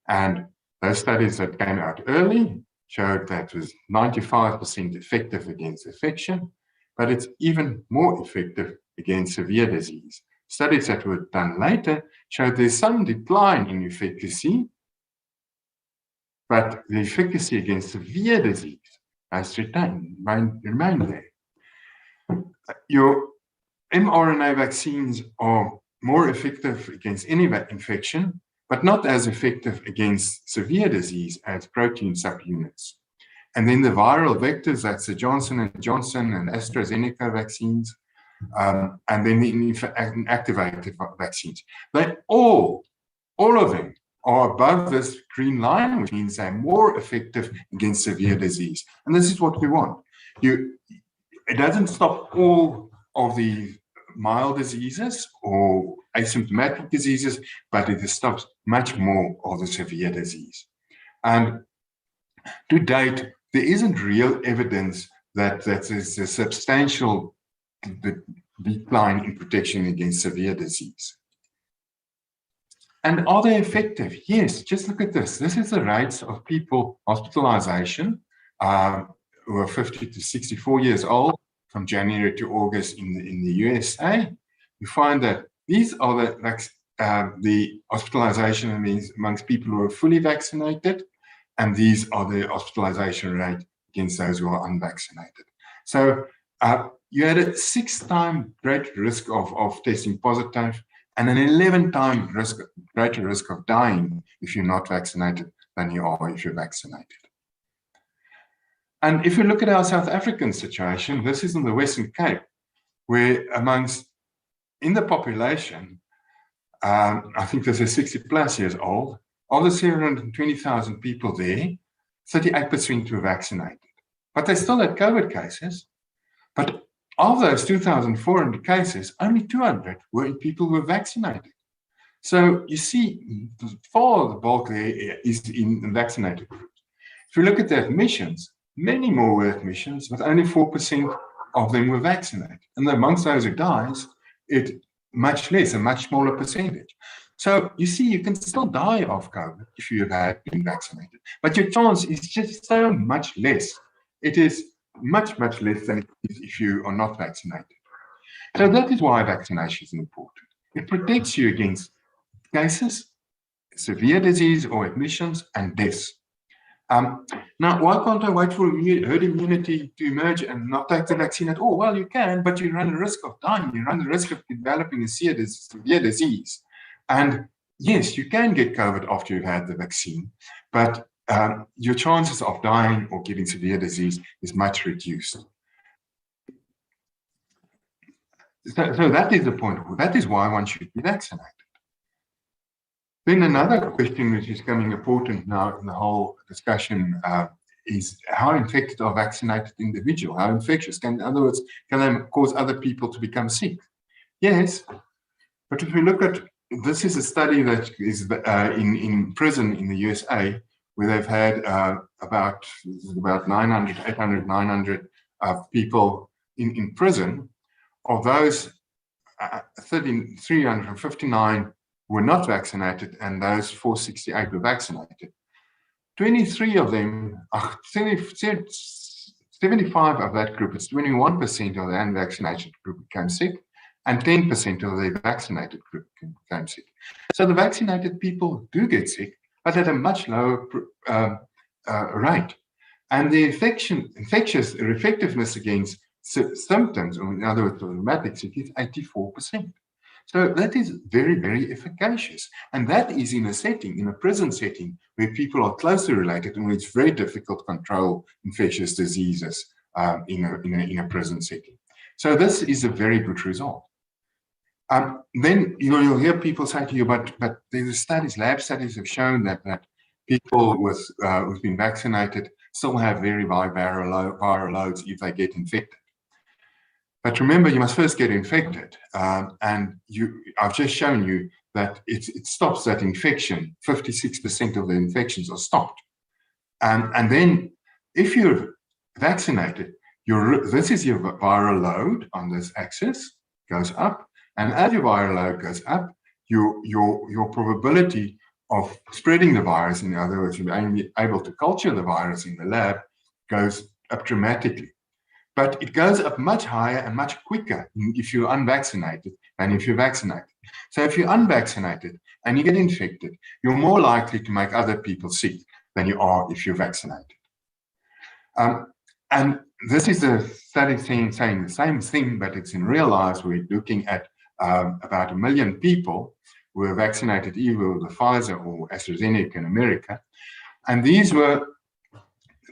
And those studies that came out early showed that it was 95% effective against infection, but it's even more effective against severe disease. Studies that were done later showed there's some decline in efficacy, but the efficacy against severe disease has remained there. Your mRNA vaccines are more effective against any infection, but not as effective against severe disease as protein subunits. And then the viral vectors, that's the Johnson & Johnson and AstraZeneca vaccines, and then the inactivated vaccines. They all of them are above this green line, which means they're more effective against severe disease. And this is what we want. It doesn't stop all of the mild diseases or asymptomatic diseases, but it stops much more of the severe disease. And to date, there isn't real evidence that there's a substantial decline in protection against severe disease. And are they effective? Yes, just look at this. This is the rates of people hospitalization who are 50 to 64 years old from January to August in the USA. You find that these are the hospitalization amongst people who are fully vaccinated, and these are the hospitalization rate against those who are unvaccinated. So you had a 6-time greater risk of testing positive and an 11-time greater risk of dying if you're not vaccinated than you are if you're vaccinated. And if you look at our South African situation, this is in the Western Cape, where in the population, I think this is 60 plus years old, of the 720,000 people there, 38% were vaccinated. But they still had COVID cases. But of those 2,400 cases, only 200 were people who were vaccinated. So you see, far the bulk there is in vaccinated groups. If you look at the admissions, many more were admissions, but only 4% of them were vaccinated. And amongst those who died, much less, a much smaller percentage. So you see, you can still die of COVID if you have been vaccinated, but your chance is just so much less. It is much, much less than it is if you are not vaccinated. So that is why vaccination is important. It protects you against cases, severe disease or admissions, and deaths. Now, why can't I wait for herd immunity to emerge and not take the vaccine at all? Well, you can, but you run the risk of dying. You run the risk of developing a severe disease. And yes, you can get COVID after you've had the vaccine, but your chances of dying or getting severe disease is much reduced. So that is the point. That is why one should be vaccinated. Then another question which is becoming important now in the whole discussion is how infected are vaccinated individuals? How infectious? In other words, can they cause other people to become sick? Yes, but if we look at, this is a study that is in prison in the USA, where they've had about 900, 800, 900 people in prison. Of those, 359 were not vaccinated, and those 468 were vaccinated. 23 of them, 75 of that group, it's 21% of the unvaccinated group became sick, and 10% of the vaccinated group became sick. So the vaccinated people do get sick, but at a much lower rate. And the infectious effectiveness against symptoms, or in other words, symptomatic sick, is 84%. So that is very, very efficacious. And that is in a setting, in a prison setting, where people are closely related and where it's very difficult to control infectious diseases in a prison setting. So this is a very good result. Then you'll hear people say to you, but there's studies, lab studies have shown that people who've been vaccinated still have very high viral loads if they get infected. But remember, you must first get infected, and I've just shown you that it stops that infection. 56% of the infections are stopped, and then if you're vaccinated, this is your viral load on this axis goes up, and as your viral load goes up, your probability of spreading the virus, in other words, you're able to culture the virus in the lab, goes up dramatically. But it goes up much higher and much quicker if you're unvaccinated than if you're vaccinated. So if you're unvaccinated and you get infected, you're more likely to make other people sick than you are if you're vaccinated. And this is a study saying the same thing, but it's in real lives. We're looking at about 1 million people who were vaccinated either with the Pfizer or AstraZeneca in America. And these were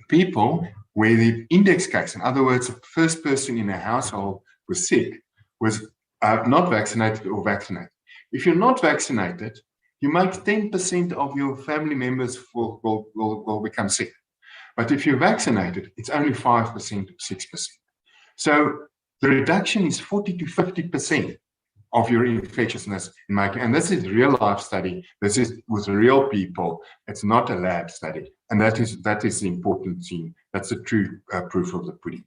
people where the index case, in other words, the first person in a household was sick, was not vaccinated or vaccinated. If you're not vaccinated, you make 10% of your family members will become sick. But if you're vaccinated, it's only 5% or 6%. So the reduction is 40 to 50% of your infectiousness in making, and this is a real life study. This is with real people. It's not a lab study, and that is the important thing. That's the true proof of the pudding.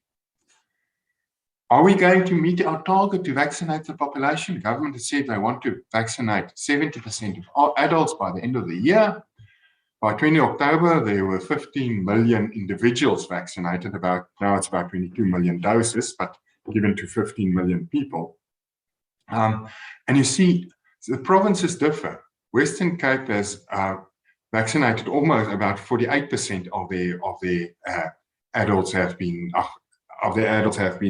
Are we going to meet our target to vaccinate the population? The government has said they want to vaccinate 70% of all adults by the end of the year. By 20 October, there were 15 million individuals vaccinated. Now it's about 22 million doses, but given to 15 million people. And you see, the provinces differ. Western Cape has vaccinated almost about 48% of their adults have been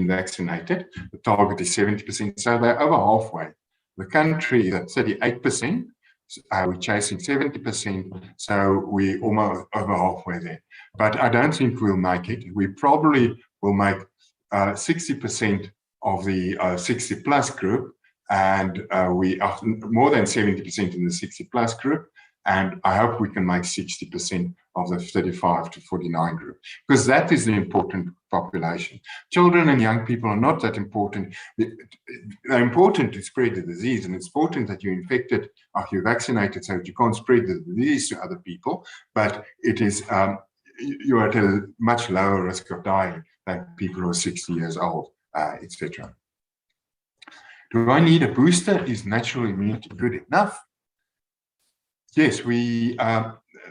vaccinated. The target is 70%, so they're over halfway. The country is at 38%. We're chasing 70%, so we're almost over halfway there. But I don't think we'll make it. We probably will make 60% of the 60 plus group, and we are more than 70% in the 60 plus group, and I hope we can make 60% of the 35 to 49 group, because that is the important population. Children and young people are not that important. They're important to spread the disease, and it's important that you're infected or you're vaccinated so that you can't spread the disease to other people, but it is you're at a much lower risk of dying than people who are 60 years old, etc. Do I need a booster? Is natural immunity good enough? Yes,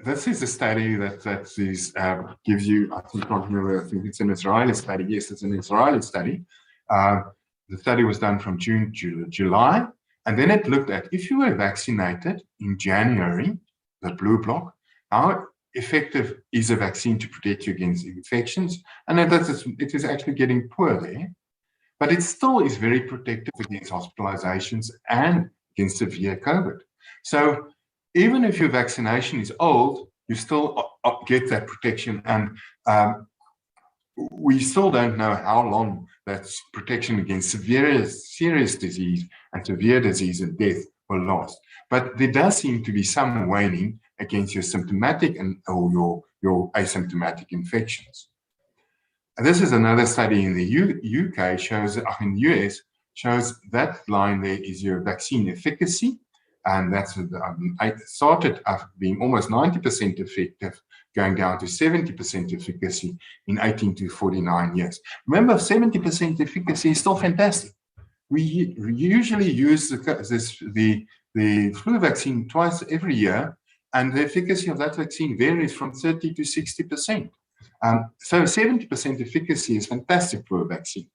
this is a study that gives you, I can't remember, I think it's an Israeli study. Yes, it's an Israeli study. The study was done from June to July, and then it looked at if you were vaccinated in January, the blue block, how effective is a vaccine to protect you against infections? And it is actually getting poor there, but it still is very protective against hospitalizations and against severe COVID. So even if your vaccination is old, you still get that protection. And we still don't know how long that protection against serious disease and severe disease and death will last. But there does seem to be some waning against your symptomatic or your asymptomatic infections. And this is another study in the UK shows, in the US, shows that line there is your vaccine efficacy. And that's it started being almost 90% effective, going down to 70% efficacy in 18 to 49 years. Remember, 70% efficacy is still fantastic. We usually use the flu vaccine twice every year, and the efficacy of that vaccine varies from 30 to 60%. So 70% efficacy is fantastic for a vaccine.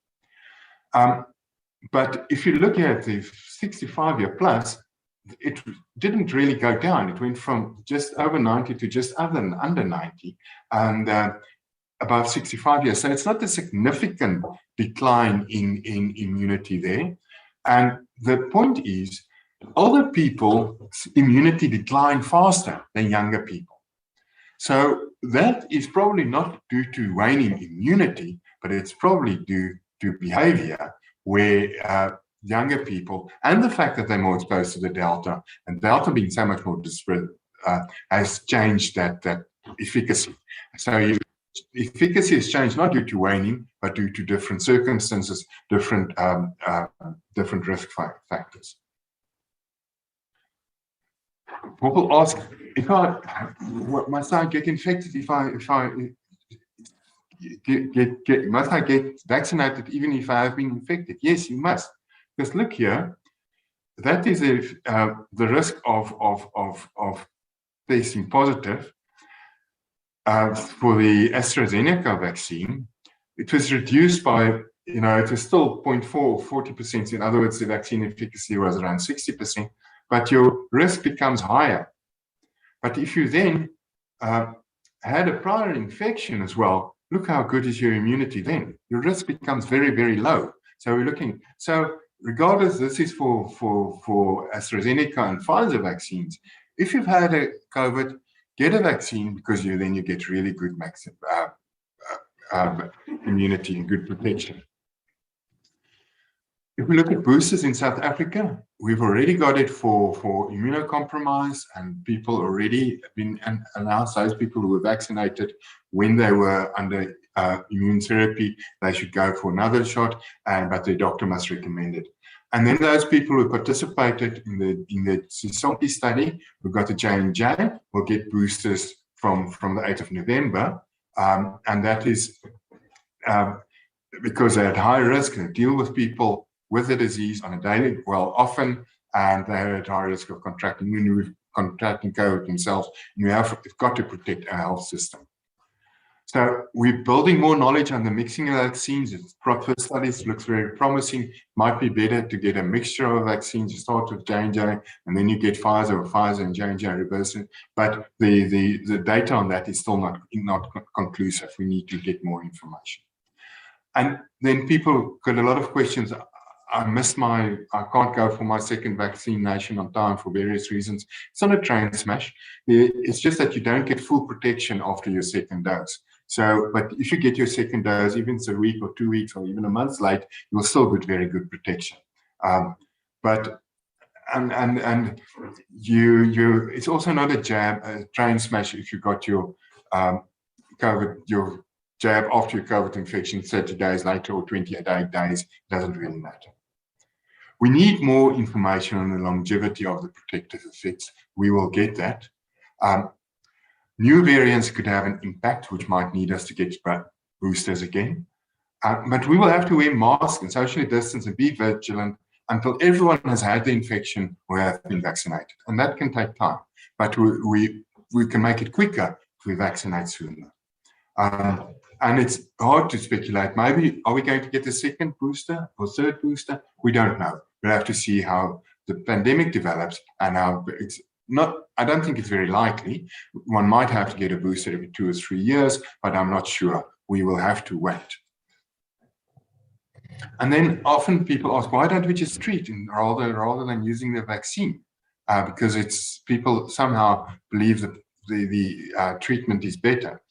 But if you look at the 65-year plus, it didn't really go down. It went from just over 90 to just under 90, and above 65 years. So it's not a significant decline in immunity there. And the point is, older people's immunity decline faster than younger people. So that is probably not due to waning immunity, but it's probably due to behavior where younger people, and the fact that they're more exposed to the Delta, and Delta being so much more disparate, has changed that efficacy. So efficacy has changed not due to waning, but due to different circumstances, different risk factors. People ask, must I get infected must I get vaccinated even if I have been infected? Yes, you must. Because look here, that is the risk of testing positive for the AstraZeneca vaccine. It was reduced by, it was still 0.4 or 40%. In other words, the vaccine efficacy was around 60%, but your risk becomes higher. But if you then had a prior infection as well, look how good is your immunity then. Your risk becomes very, very low. So we're looking, regardless, this is for AstraZeneca and Pfizer vaccines. If you've had a COVID, get a vaccine, because then you get really good immunity and good protection. If we look at boosters in South Africa, we've already got it for immunocompromised, and people already been announced, those people who were vaccinated when they were under immune therapy, they should go for another shot, but their doctor must recommend it. And then those people who participated in the Sisonke study, who got the J&J, will get boosters from the 8th of November. And that is because they're at high risk and deal with people with the disease on a daily, often, and they're at high risk of contracting COVID themselves. And we've got to protect our health system. So we're building more knowledge on the mixing of vaccines. First studies looks very promising. Might be better to get a mixture of vaccines. You start with J&J, and then you get Pfizer, or Pfizer and J&J reversing. But the data on that is still not conclusive. We need to get more information. And then people got a lot of questions. I can't go for my second vaccination on time for various reasons. It's not a train smash. It's just that you don't get full protection after your second dose. So, but if you get your second dose, even it's a week or 2 weeks or even a month late, you'll still get very good protection. It's also not a train smash if you got your COVID, your jab after your COVID infection 30 days later or 28 days. It doesn't really matter. We need more information on the longevity of the protective effects. We will get that. New variants could have an impact, which might need us to get boosters again. But we will have to wear masks and socially distance and be vigilant until everyone has had the infection or have been vaccinated. And that can take time, but we can make it quicker if we vaccinate sooner. And it's hard to speculate. Maybe, are we going to get a second booster or third booster? We don't know. We'll have to see how the pandemic develops and how it's not, I don't think it's very likely. One might have to get a booster every 2 or 3 years, but I'm not sure. We will have to wait. And then often people ask, why don't we just treat rather than using the vaccine? Because it's people somehow believe that the treatment is better.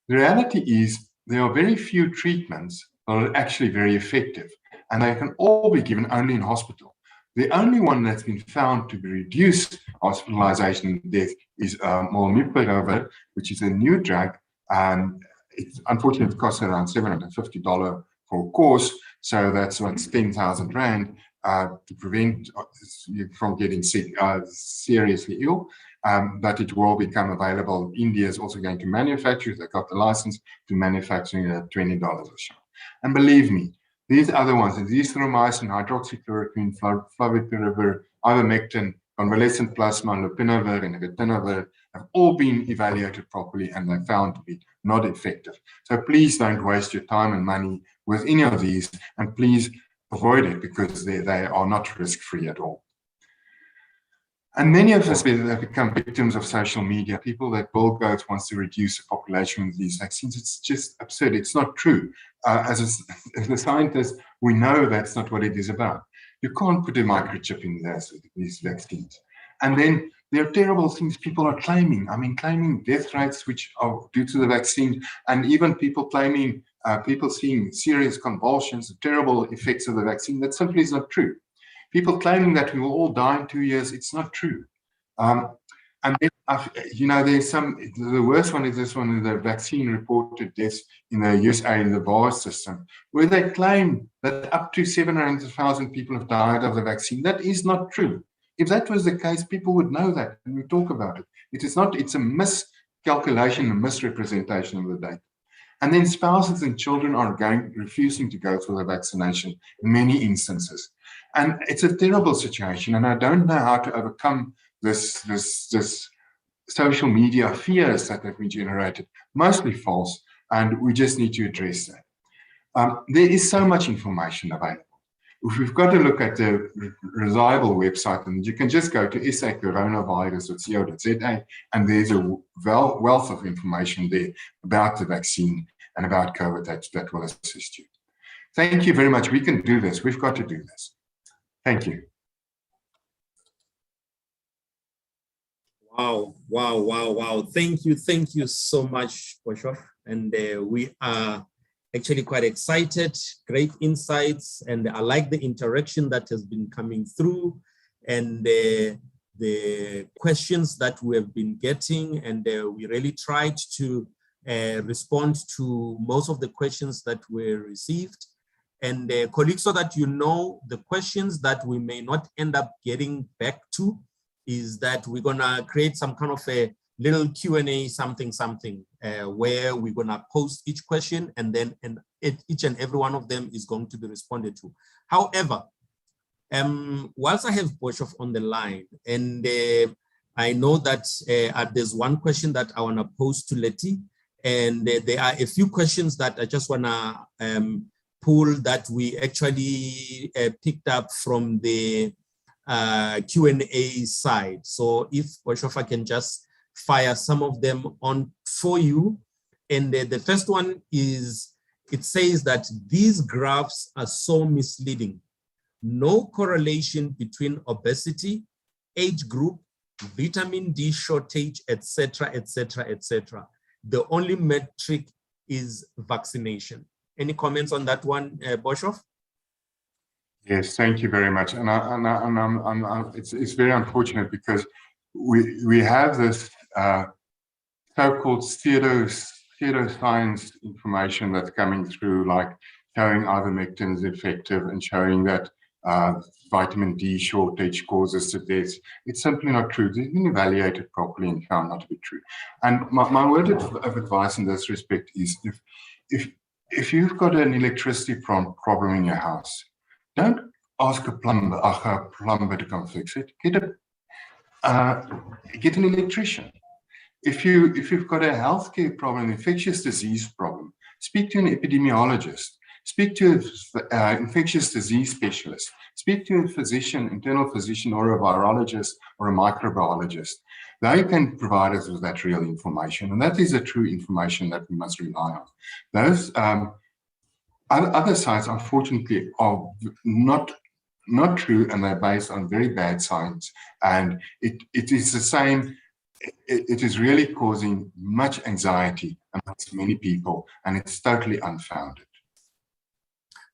The reality is there are very few treatments that are actually very effective, and they can all be given only in hospital. The only one that's been found to reduce hospitalization and death is molnupiravir, which is a new drug. It's unfortunately, it costs around $750 for a course, so that's what's 10,000 Rand to prevent you from getting sick, seriously ill. But it will become available. India is also going to manufacture. They got the license to manufacturing at $20 a shot. And believe me, these other ones, azithromycin, hydroxychloroquine, favipiravir, ivermectin, convalescent plasma, lopinavir, and ritonavir have all been evaluated properly, and they're found to be not effective. So please don't waste your time and money with any of these, and please avoid it because they are not risk-free at all. And many of us have become victims of social media. People that Bill Gates wants to reduce the population with these vaccines. It's just absurd. It's not true. As a scientist, we know that's not what it is about. You can't put a microchip in these vaccines. And then there are terrible things people are claiming. I mean, claiming death rates which are due to the vaccine, and even people claiming people seeing serious convulsions, terrible effects of the vaccine. That simply is not true. People claiming that we will all die in 2 years, it's not true. And then, there's the worst one is this one, the vaccine reported deaths in the USA, in the VAR system, where they claim that up to 700,000 people have died of the vaccine. That is not true. If that was the case, people would know that and we talk about it. It is not, it's a miscalculation, a misrepresentation of the data. And then spouses and children are refusing to go through the vaccination in many instances. And it's a terrible situation, and I don't know how to overcome this social media fears that have been generated, mostly false, and we just need to address that. There is so much information available. If we've got to look at the reliable website, and you can just go to sacoronavirus.co.za, and there's a wealth of information there about the vaccine and about COVID that will assist you. Thank you very much. We can do this. We've got to do this. Thank you. Wow. Thank you so much, Boshoff. And we are actually quite excited, great insights, and I like the interaction that has been coming through and the questions that we have been getting, and we really tried to respond to most of the questions that were received. And colleagues, so that you know, the questions that we may not end up getting back to is that we're gonna create some kind of a little Q&A something, where we're gonna post each question, and then each and every one of them is going to be responded to. However, whilst I have Boshoff on the line, and I know that there's one question that I wanna pose to Letty, and there are a few questions that I just wanna pool that we actually picked up from the Q&A side. So if Boshoff can just fire some of them on for you. And the first one is, it says that these graphs are so misleading. No correlation between obesity, age group, vitamin D shortage, etc. The only metric is vaccination. Any comments on that one, Boshoff? Yes, thank you very much. And it's very unfortunate because we have this so-called pseudoscience information that's coming through, like showing ivermectin is effective and showing that vitamin D shortage causes death. It's simply not true. It's been evaluated properly and found not to be true. And my word of advice in this respect is, if you've got an electricity problem in your house, don't ask a plumber to come fix it. Get an electrician. If you've got a healthcare problem, infectious disease problem, speak to an epidemiologist. Speak to an infectious disease specialist. Speak to a physician, internal physician, or a virologist or a microbiologist. They can provide us with that real information, and that is the true information that we must rely on. Those other sites, unfortunately, are not true, and they're based on very bad science. And it is the same. It is really causing much anxiety amongst many people, and it's totally unfounded.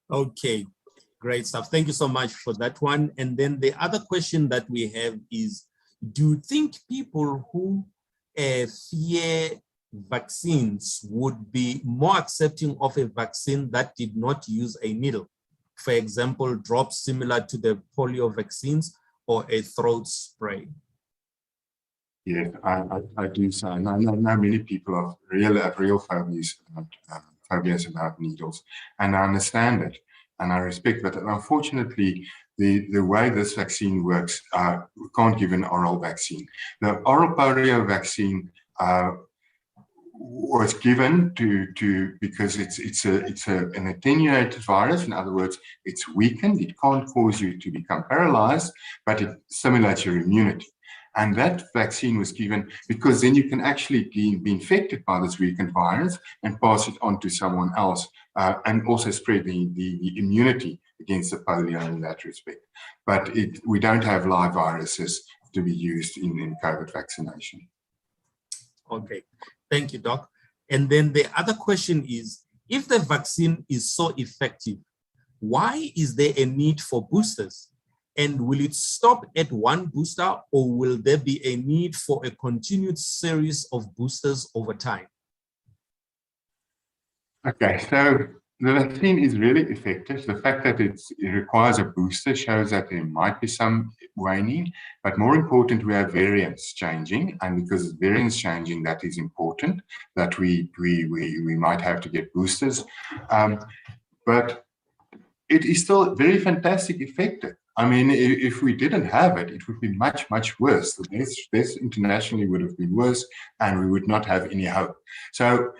Okay, great stuff. Thank you so much for that one. And then the other question that we have is, do you think people who fear vaccines would be more accepting of a vaccine that did not use a needle? For example, drops similar to the polio vaccines or a throat spray? Yes, I do so. And I know many people have real phobias about needles, and I understand it, and I respect that. And unfortunately, the way this vaccine works, we can't give an oral vaccine. The oral polio vaccine was given because it's an attenuated virus. In other words, it's weakened. It can't cause you to become paralyzed, but it stimulates your immunity. And that vaccine was given because then you can actually be infected by this weakened virus and pass it on to someone else, and also spread the immunity against the polio in that respect. But we don't have live viruses to be used in COVID vaccination. Okay, thank you, Doc. And then the other question is, if the vaccine is so effective, why is there a need for boosters? And will it stop at one booster, or will there be a need for a continued series of boosters over time? Okay, so the vaccine is really effective. The fact that it requires a booster shows that there might be some waning, but more important, we have variants changing, and because variants changing, that is important that we might have to get boosters. But it is still very fantastic effective. I mean, if we didn't have it, it would be much, much worse. The deaths internationally would have been worse, and we would not have any hope. So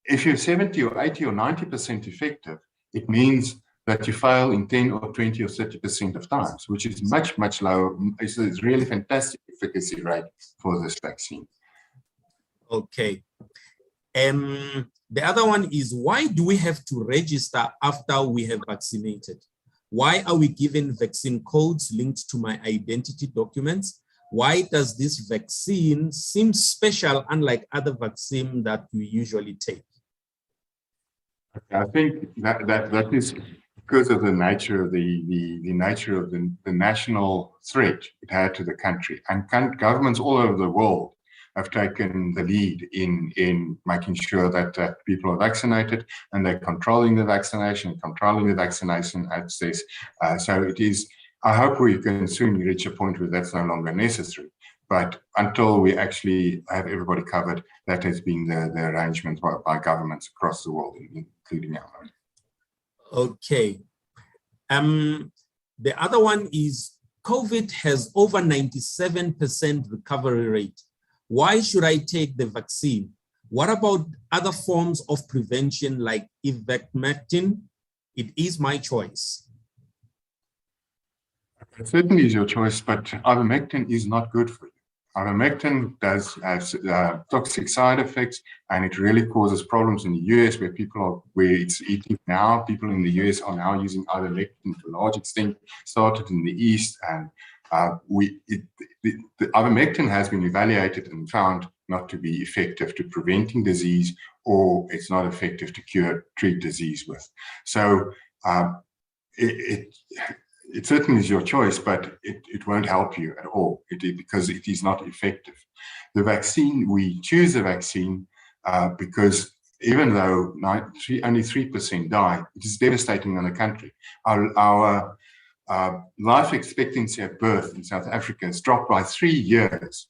if you're 70 or 80 or 90% effective, it means that you fail in 10 or 20 or 30% of times, which is much, much lower. It's a really fantastic efficacy rate for this vaccine. Okay. The other one is, why do we have to register after we have vaccinated? Why are we given vaccine codes linked to my identity documents? Why does this vaccine seem special, unlike other vaccines that we usually take? I think that is because of the nature of the national threat it had to the country, and governments all over the world have taken the lead in making sure that people are vaccinated, and they're controlling the vaccination access. So it is, I hope we can soon reach a point where that's no longer necessary. But until we actually have everybody covered, that has been the arrangement by governments across the world, including our own. Okay. The other one is, COVID has over 97% recovery rate. Why should I take the vaccine? What about other forms of prevention like ivermectin? It is my choice. It certainly is your choice, but ivermectin is not good for you. Ivermectin does have toxic side effects, and it really causes problems in the US where it's eating now. People in the US are now using ivermectin to a large extent, started in the East, and the ivermectin has been evaluated and found not to be effective to preventing disease, or it's not effective to treat disease with. So it certainly is your choice, but it won't help you at all because it is not effective. The vaccine, we choose the vaccine because even though only 3% die, it is devastating on the country. Our life expectancy at birth in South Africa has dropped by 3 years.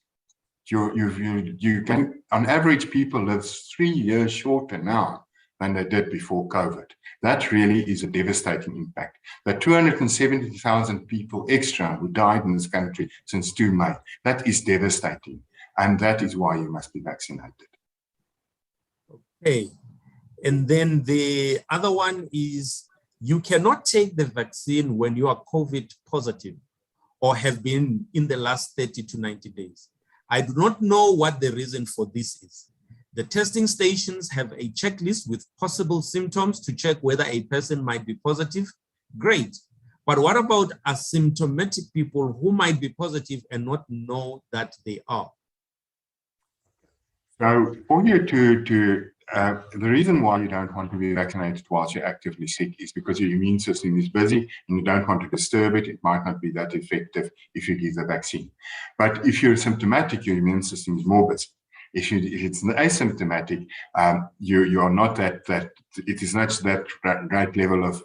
You can, on average, people live 3 years shorter now than they did before COVID. That really is a devastating impact. The 270,000 people extra who died in this country since 2 May, that is devastating. And that is why you must be vaccinated. Okay. And then the other one is you cannot take the vaccine when you are COVID positive or have been in the last 30 to 90 days. I do not know what the reason for this is. The testing stations have a checklist with possible symptoms to check whether a person might be positive. Great. But what about asymptomatic people who might be positive and not know that they are? So for you the reason why you don't want to be vaccinated whilst you're actively sick is because your immune system is busy and you don't want to disturb it. It might not be that effective if you give the vaccine. But if you're symptomatic, your immune system is more busy. If it's asymptomatic, you are not it is not that great level of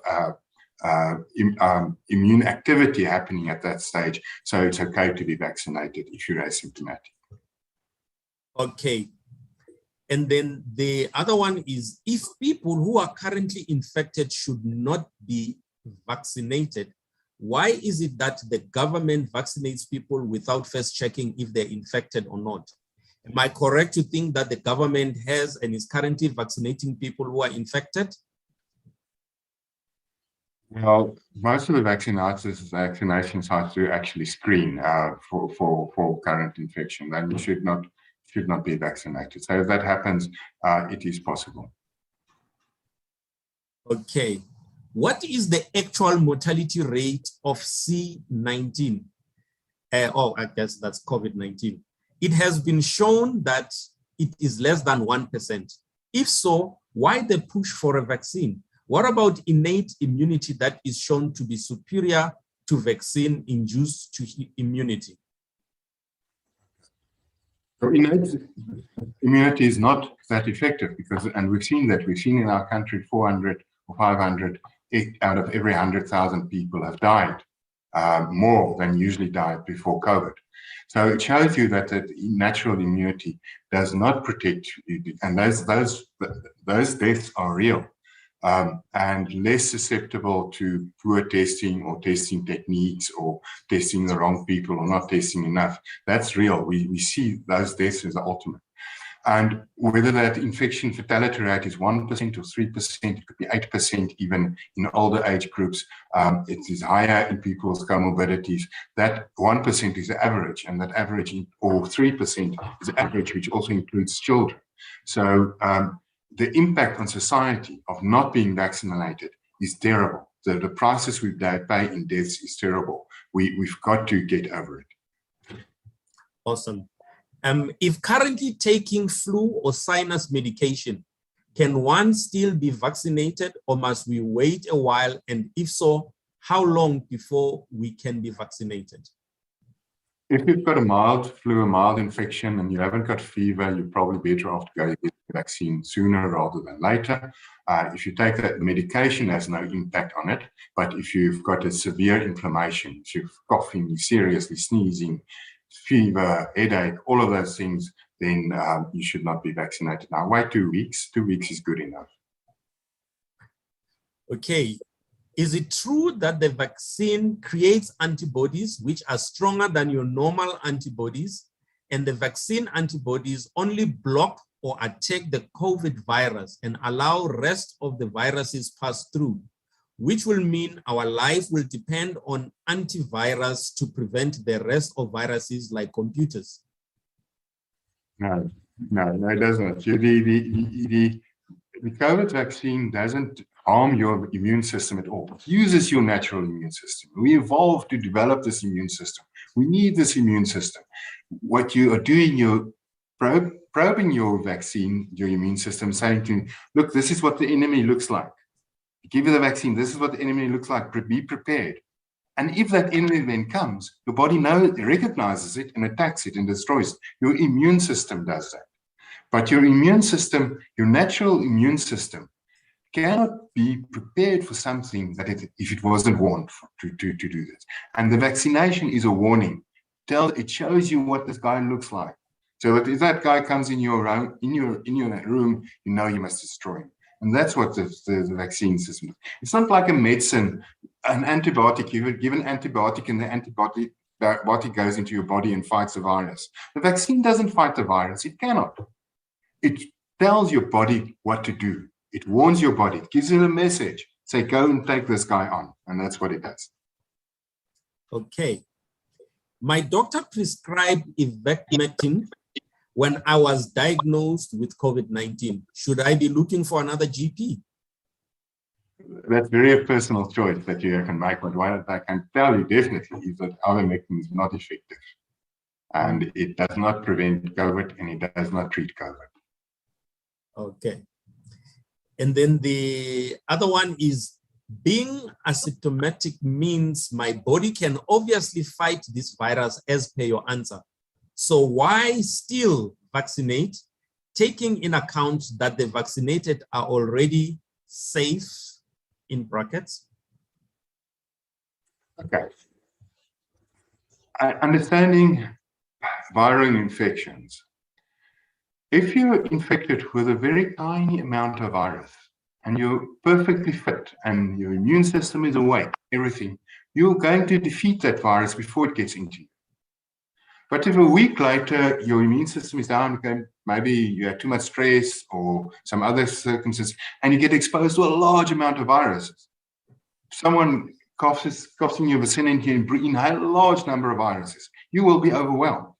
immune activity happening at that stage. So it's okay to be vaccinated if you're asymptomatic. Okay. And then the other one is if people who are currently infected should not be vaccinated, why is it that the government vaccinates people without first checking if they're infected or not? Am I correct to think that the government has and is currently vaccinating people who are infected? Well, most of the vaccination sites do actually screen for current infection, and you should not be vaccinated. So if that happens, it is possible. Okay. What is the actual mortality rate of C19? I guess that's COVID-19. It has been shown that it is less than 1%. If so, why the push for a vaccine? What about innate immunity that is shown to be superior to vaccine-induced immunity? So innate immunity is not that effective and we've seen in our country 400 or 500 out of every 100,000 people have died, more than usually died before COVID. So it shows you that natural immunity does not protect you, and those deaths are real. And less susceptible to poor testing or testing techniques or testing the wrong people or not testing enough. That's real. We see those deaths as the ultimate. And whether that infection fatality rate is 1% or 3%, it could be 8% even in older age groups. It is higher in people's comorbidities. That 1% is the average, and that average, or 3% is the average, which also includes children. So the impact on society of not being vaccinated is terrible. The prices we pay in deaths is terrible. We've got to get over it. Awesome. If currently taking flu or sinus medication, can one still be vaccinated or must we wait a while? And if so, how long before we can be vaccinated? If you've got a mild flu, a mild infection, and you haven't got fever, you're probably better off to go get the vaccine sooner rather than later. If you take that medication, has no impact on it. But if you've got a severe inflammation, if you're coughing, seriously sneezing, fever, headache, all of those things, then you should not be vaccinated. Now, wait 2 weeks. 2 weeks is good enough. Okay. Is it true that the vaccine creates antibodies which are stronger than your normal antibodies, and the vaccine antibodies only block or attack the COVID virus and allow rest of the viruses pass through, which will mean our life will depend on antivirus to prevent the rest of viruses like computers? No, it doesn't. The COVID vaccine doesn't harm your immune system at all. It uses your natural immune system. We evolved to develop this immune system. We need this immune system. What you are doing, you're probing your vaccine, your immune system, saying to you, look, this is what the enemy looks like. Give you the vaccine, this is what the enemy looks like, be prepared. And if that enemy then comes, your body recognizes it and attacks it and destroys it. Your immune system does that. But your immune system, your natural immune system, cannot be prepared for something that if it wasn't warned to do this. And the vaccination is a warning. It shows you what this guy looks like. So that if that guy comes in your room, you know you must destroy him. And that's what the vaccine system is. It's not like a medicine, an antibiotic. You give an antibiotic and the antibiotic goes into your body and fights the virus. The vaccine doesn't fight the virus. It cannot. It tells your body what to do. It warns your body. It gives it a message. Say, go and take this guy on. And that's what it does. Okay. My doctor prescribed ivermectin when I was diagnosed with COVID-19. Should I be looking for another GP? That's very a personal choice that you can make, but what I can tell you definitely is that ivermectin is not effective. And it does not prevent COVID and it does not treat COVID. Okay. And then the other one is, being asymptomatic means my body can obviously fight this virus as per your answer. So why still vaccinate, taking in account that the vaccinated are already safe, in brackets? Okay. Understanding viral infections. If you're infected with a very tiny amount of virus and you're perfectly fit and your immune system is awake, everything, you're going to defeat that virus before it gets into you. But if a week later your immune system is down, maybe you had too much stress or some other circumstances, and you get exposed to a large amount of viruses. Someone coughs in your vicinity and inhale a large number of viruses, you will be overwhelmed.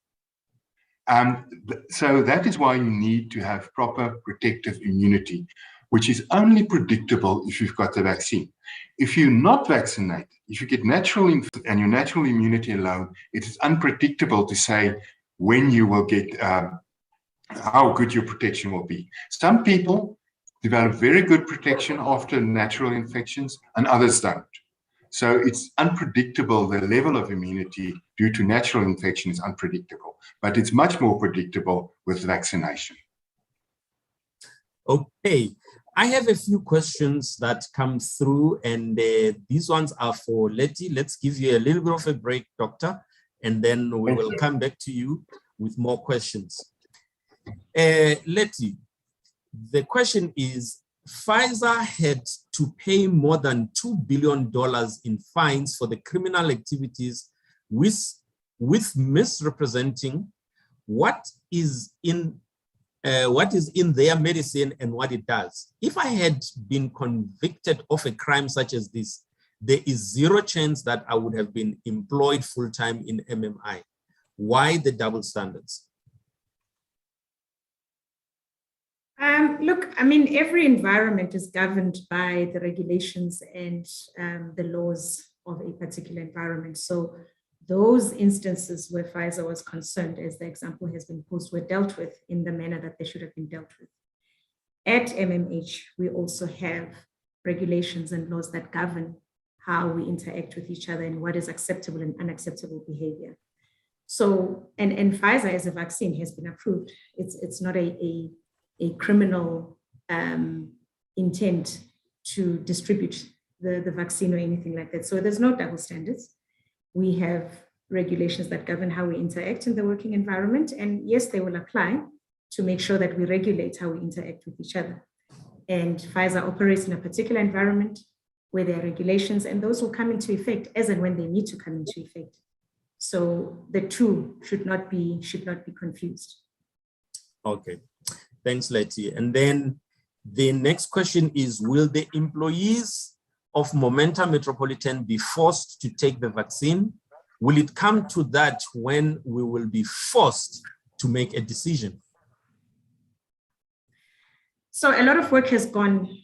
So that is why you need to have proper protective immunity, which is only predictable if you've got the vaccine. If you're not vaccinated, if you get natural and your natural immunity alone, it is unpredictable to say when you will get, how good your protection will be. Some people develop very good protection after natural infections and others don't. So it's unpredictable. The level of immunity due to natural infection is unpredictable, but it's much more predictable with vaccination. Okay, I have a few questions that come through, and these ones are for Letty. Let's give you a little bit of a break, Doctor, and then we will come back to you with more questions. Letty, the question is, Pfizer had to pay more than $2 billion in fines for the criminal activities with misrepresenting what is in their medicine and what it does. If I had been convicted of a crime such as this, there is zero chance that I would have been employed full-time in MMI. Why the double standards? Look, I mean, every environment is governed by the regulations and the laws of a particular environment. So those instances where Pfizer was concerned, as the example has been posed, were dealt with in the manner that they should have been dealt with. At MMH, we also have regulations and laws that govern how we interact with each other and what is acceptable and unacceptable behavior. So, and Pfizer as a vaccine has been approved. It's not a criminal intent to distribute the vaccine or anything like that. So there's no double standards. We have regulations that govern how we interact in the working environment. And yes, they will apply to make sure that we regulate how we interact with each other. And Pfizer operates in a particular environment where there are regulations, and those will come into effect as and when they need to come into effect. So the two should not be confused. Okay. Thanks, Letty. And then the next question is, will the employees of Momentum Metropolitan be forced to take the vaccine? Will it come to that when we will be forced to make a decision? So a lot of work has gone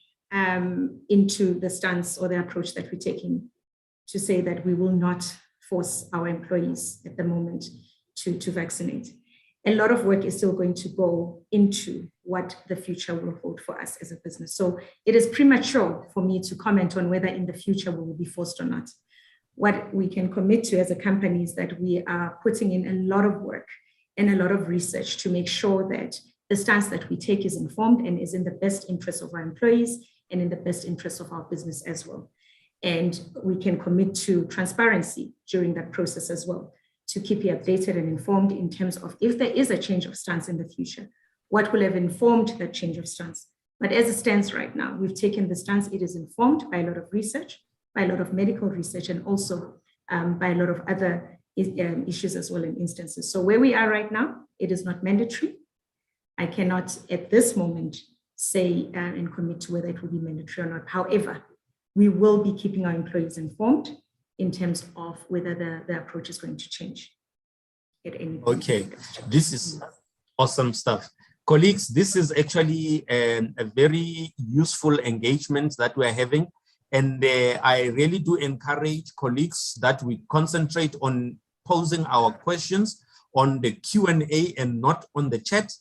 into the stance or the approach that we're taking to say that we will not force our employees at the moment to vaccinate. A lot of work is still going to go into what the future will hold for us as a business. So it is premature for me to comment on whether in the future we will be forced or not. What we can commit to as a company is that we are putting in a lot of work and a lot of research to make sure that the stance that we take is informed and is in the best interest of our employees and in the best interest of our business as well. And we can commit to transparency during that process as well, to keep you updated and informed in terms of if there is a change of stance in the future, what will have informed that change of stance, But as it stands right now, we've taken the stance. It is informed by a lot of research, by a lot of medical research, and also by a lot of other issues as well and instances. So where we are right now, it is not mandatory. I cannot at this moment say and commit to whether it will be mandatory or not. However, we will be keeping our employees informed in terms of whether the approach is going to change at any point. Okay, this is awesome stuff. Colleagues, this is actually a very useful engagement that we're having. And I really do encourage colleagues that we concentrate on posing our questions on the Q&A and not on the chat,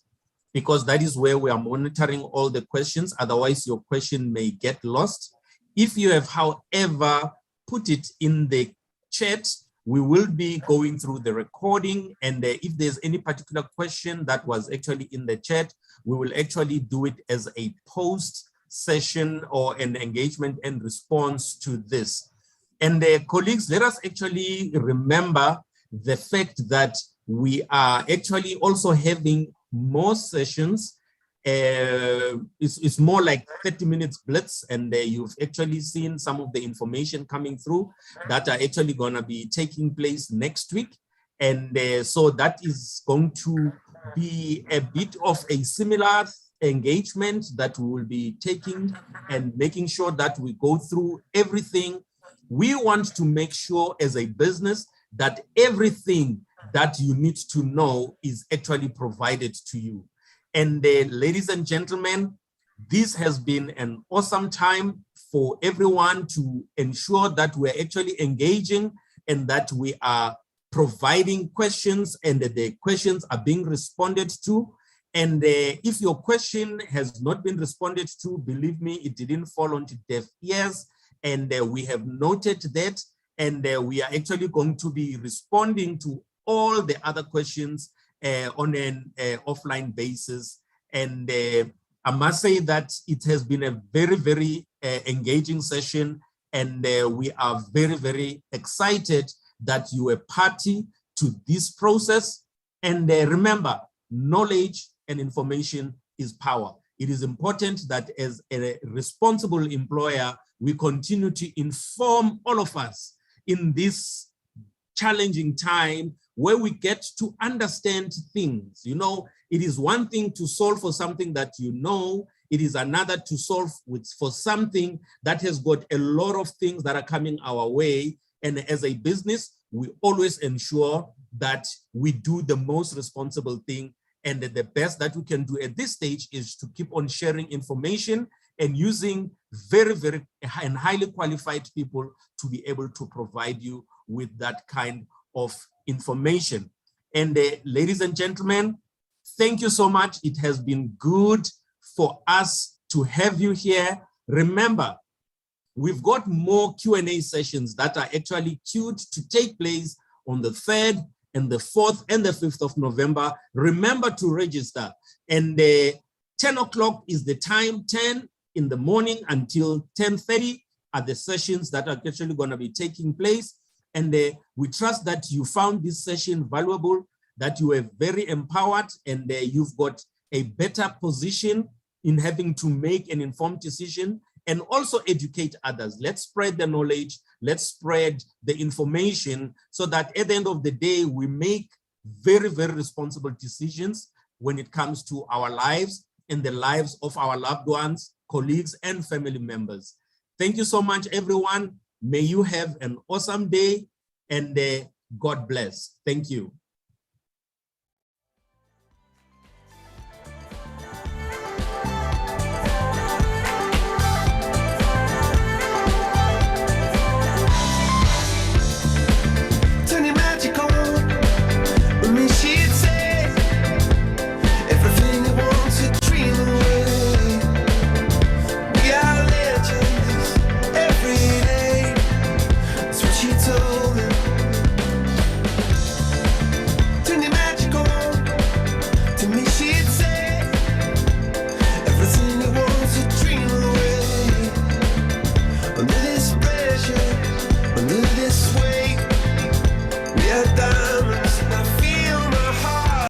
because that is where we are monitoring all the questions. Otherwise, your question may get lost. If you have, however, put it in the chat, we will be going through the recording, and if there's any particular question that was actually in the chat, we will actually do it as a post session or an engagement and response to this. And colleagues, let us actually remember the fact that we are actually also having more sessions. It's more like 30 minutes blitz, and you've actually seen some of the information coming through that are actually going to be taking place next week. And so that is going to be a bit of a similar engagement that we will be taking and making sure that we go through everything. We want to make sure as a business that everything that you need to know is actually provided to you. And ladies and gentlemen, this has been an awesome time for everyone to ensure that we're actually engaging and that we are providing questions and that the questions are being responded to. And if your question has not been responded to, believe me, it didn't fall onto deaf ears. And we have noted that, and we are actually going to be responding to all the other questions on an offline basis. And I must say that it has been a very, very engaging session, and we are very, very excited that you are party to this process. And remember, knowledge and information is power. It is important that as a responsible employer, we continue to inform all of us in this challenging time where we get to understand things. You know, it is one thing to solve for something that you know, it is another to solve for something that has got a lot of things that are coming our way. And as a business, we always ensure that we do the most responsible thing. And that the best that we can do at this stage is to keep on sharing information and using very, very and highly qualified people to be able to provide you with that kind of information. And ladies and gentlemen, thank you so much. It has been good for us to have you here. Remember, we've got more Q&A sessions that are actually queued to take place on the 3rd and the 4th and the 5th of November. Remember to register. And 10 o'clock is the time, 10 in the morning until 10:30 are the sessions that are actually going to be taking place. And we trust that you found this session valuable, that you were very empowered, and you've got a better position in having to make an informed decision and also educate others. Let's spread the knowledge, let's spread the information so that at the end of the day, we make very, very responsible decisions when it comes to our lives and the lives of our loved ones, colleagues, and family members. Thank you so much, everyone. May you have an awesome day, and God bless. Thank you.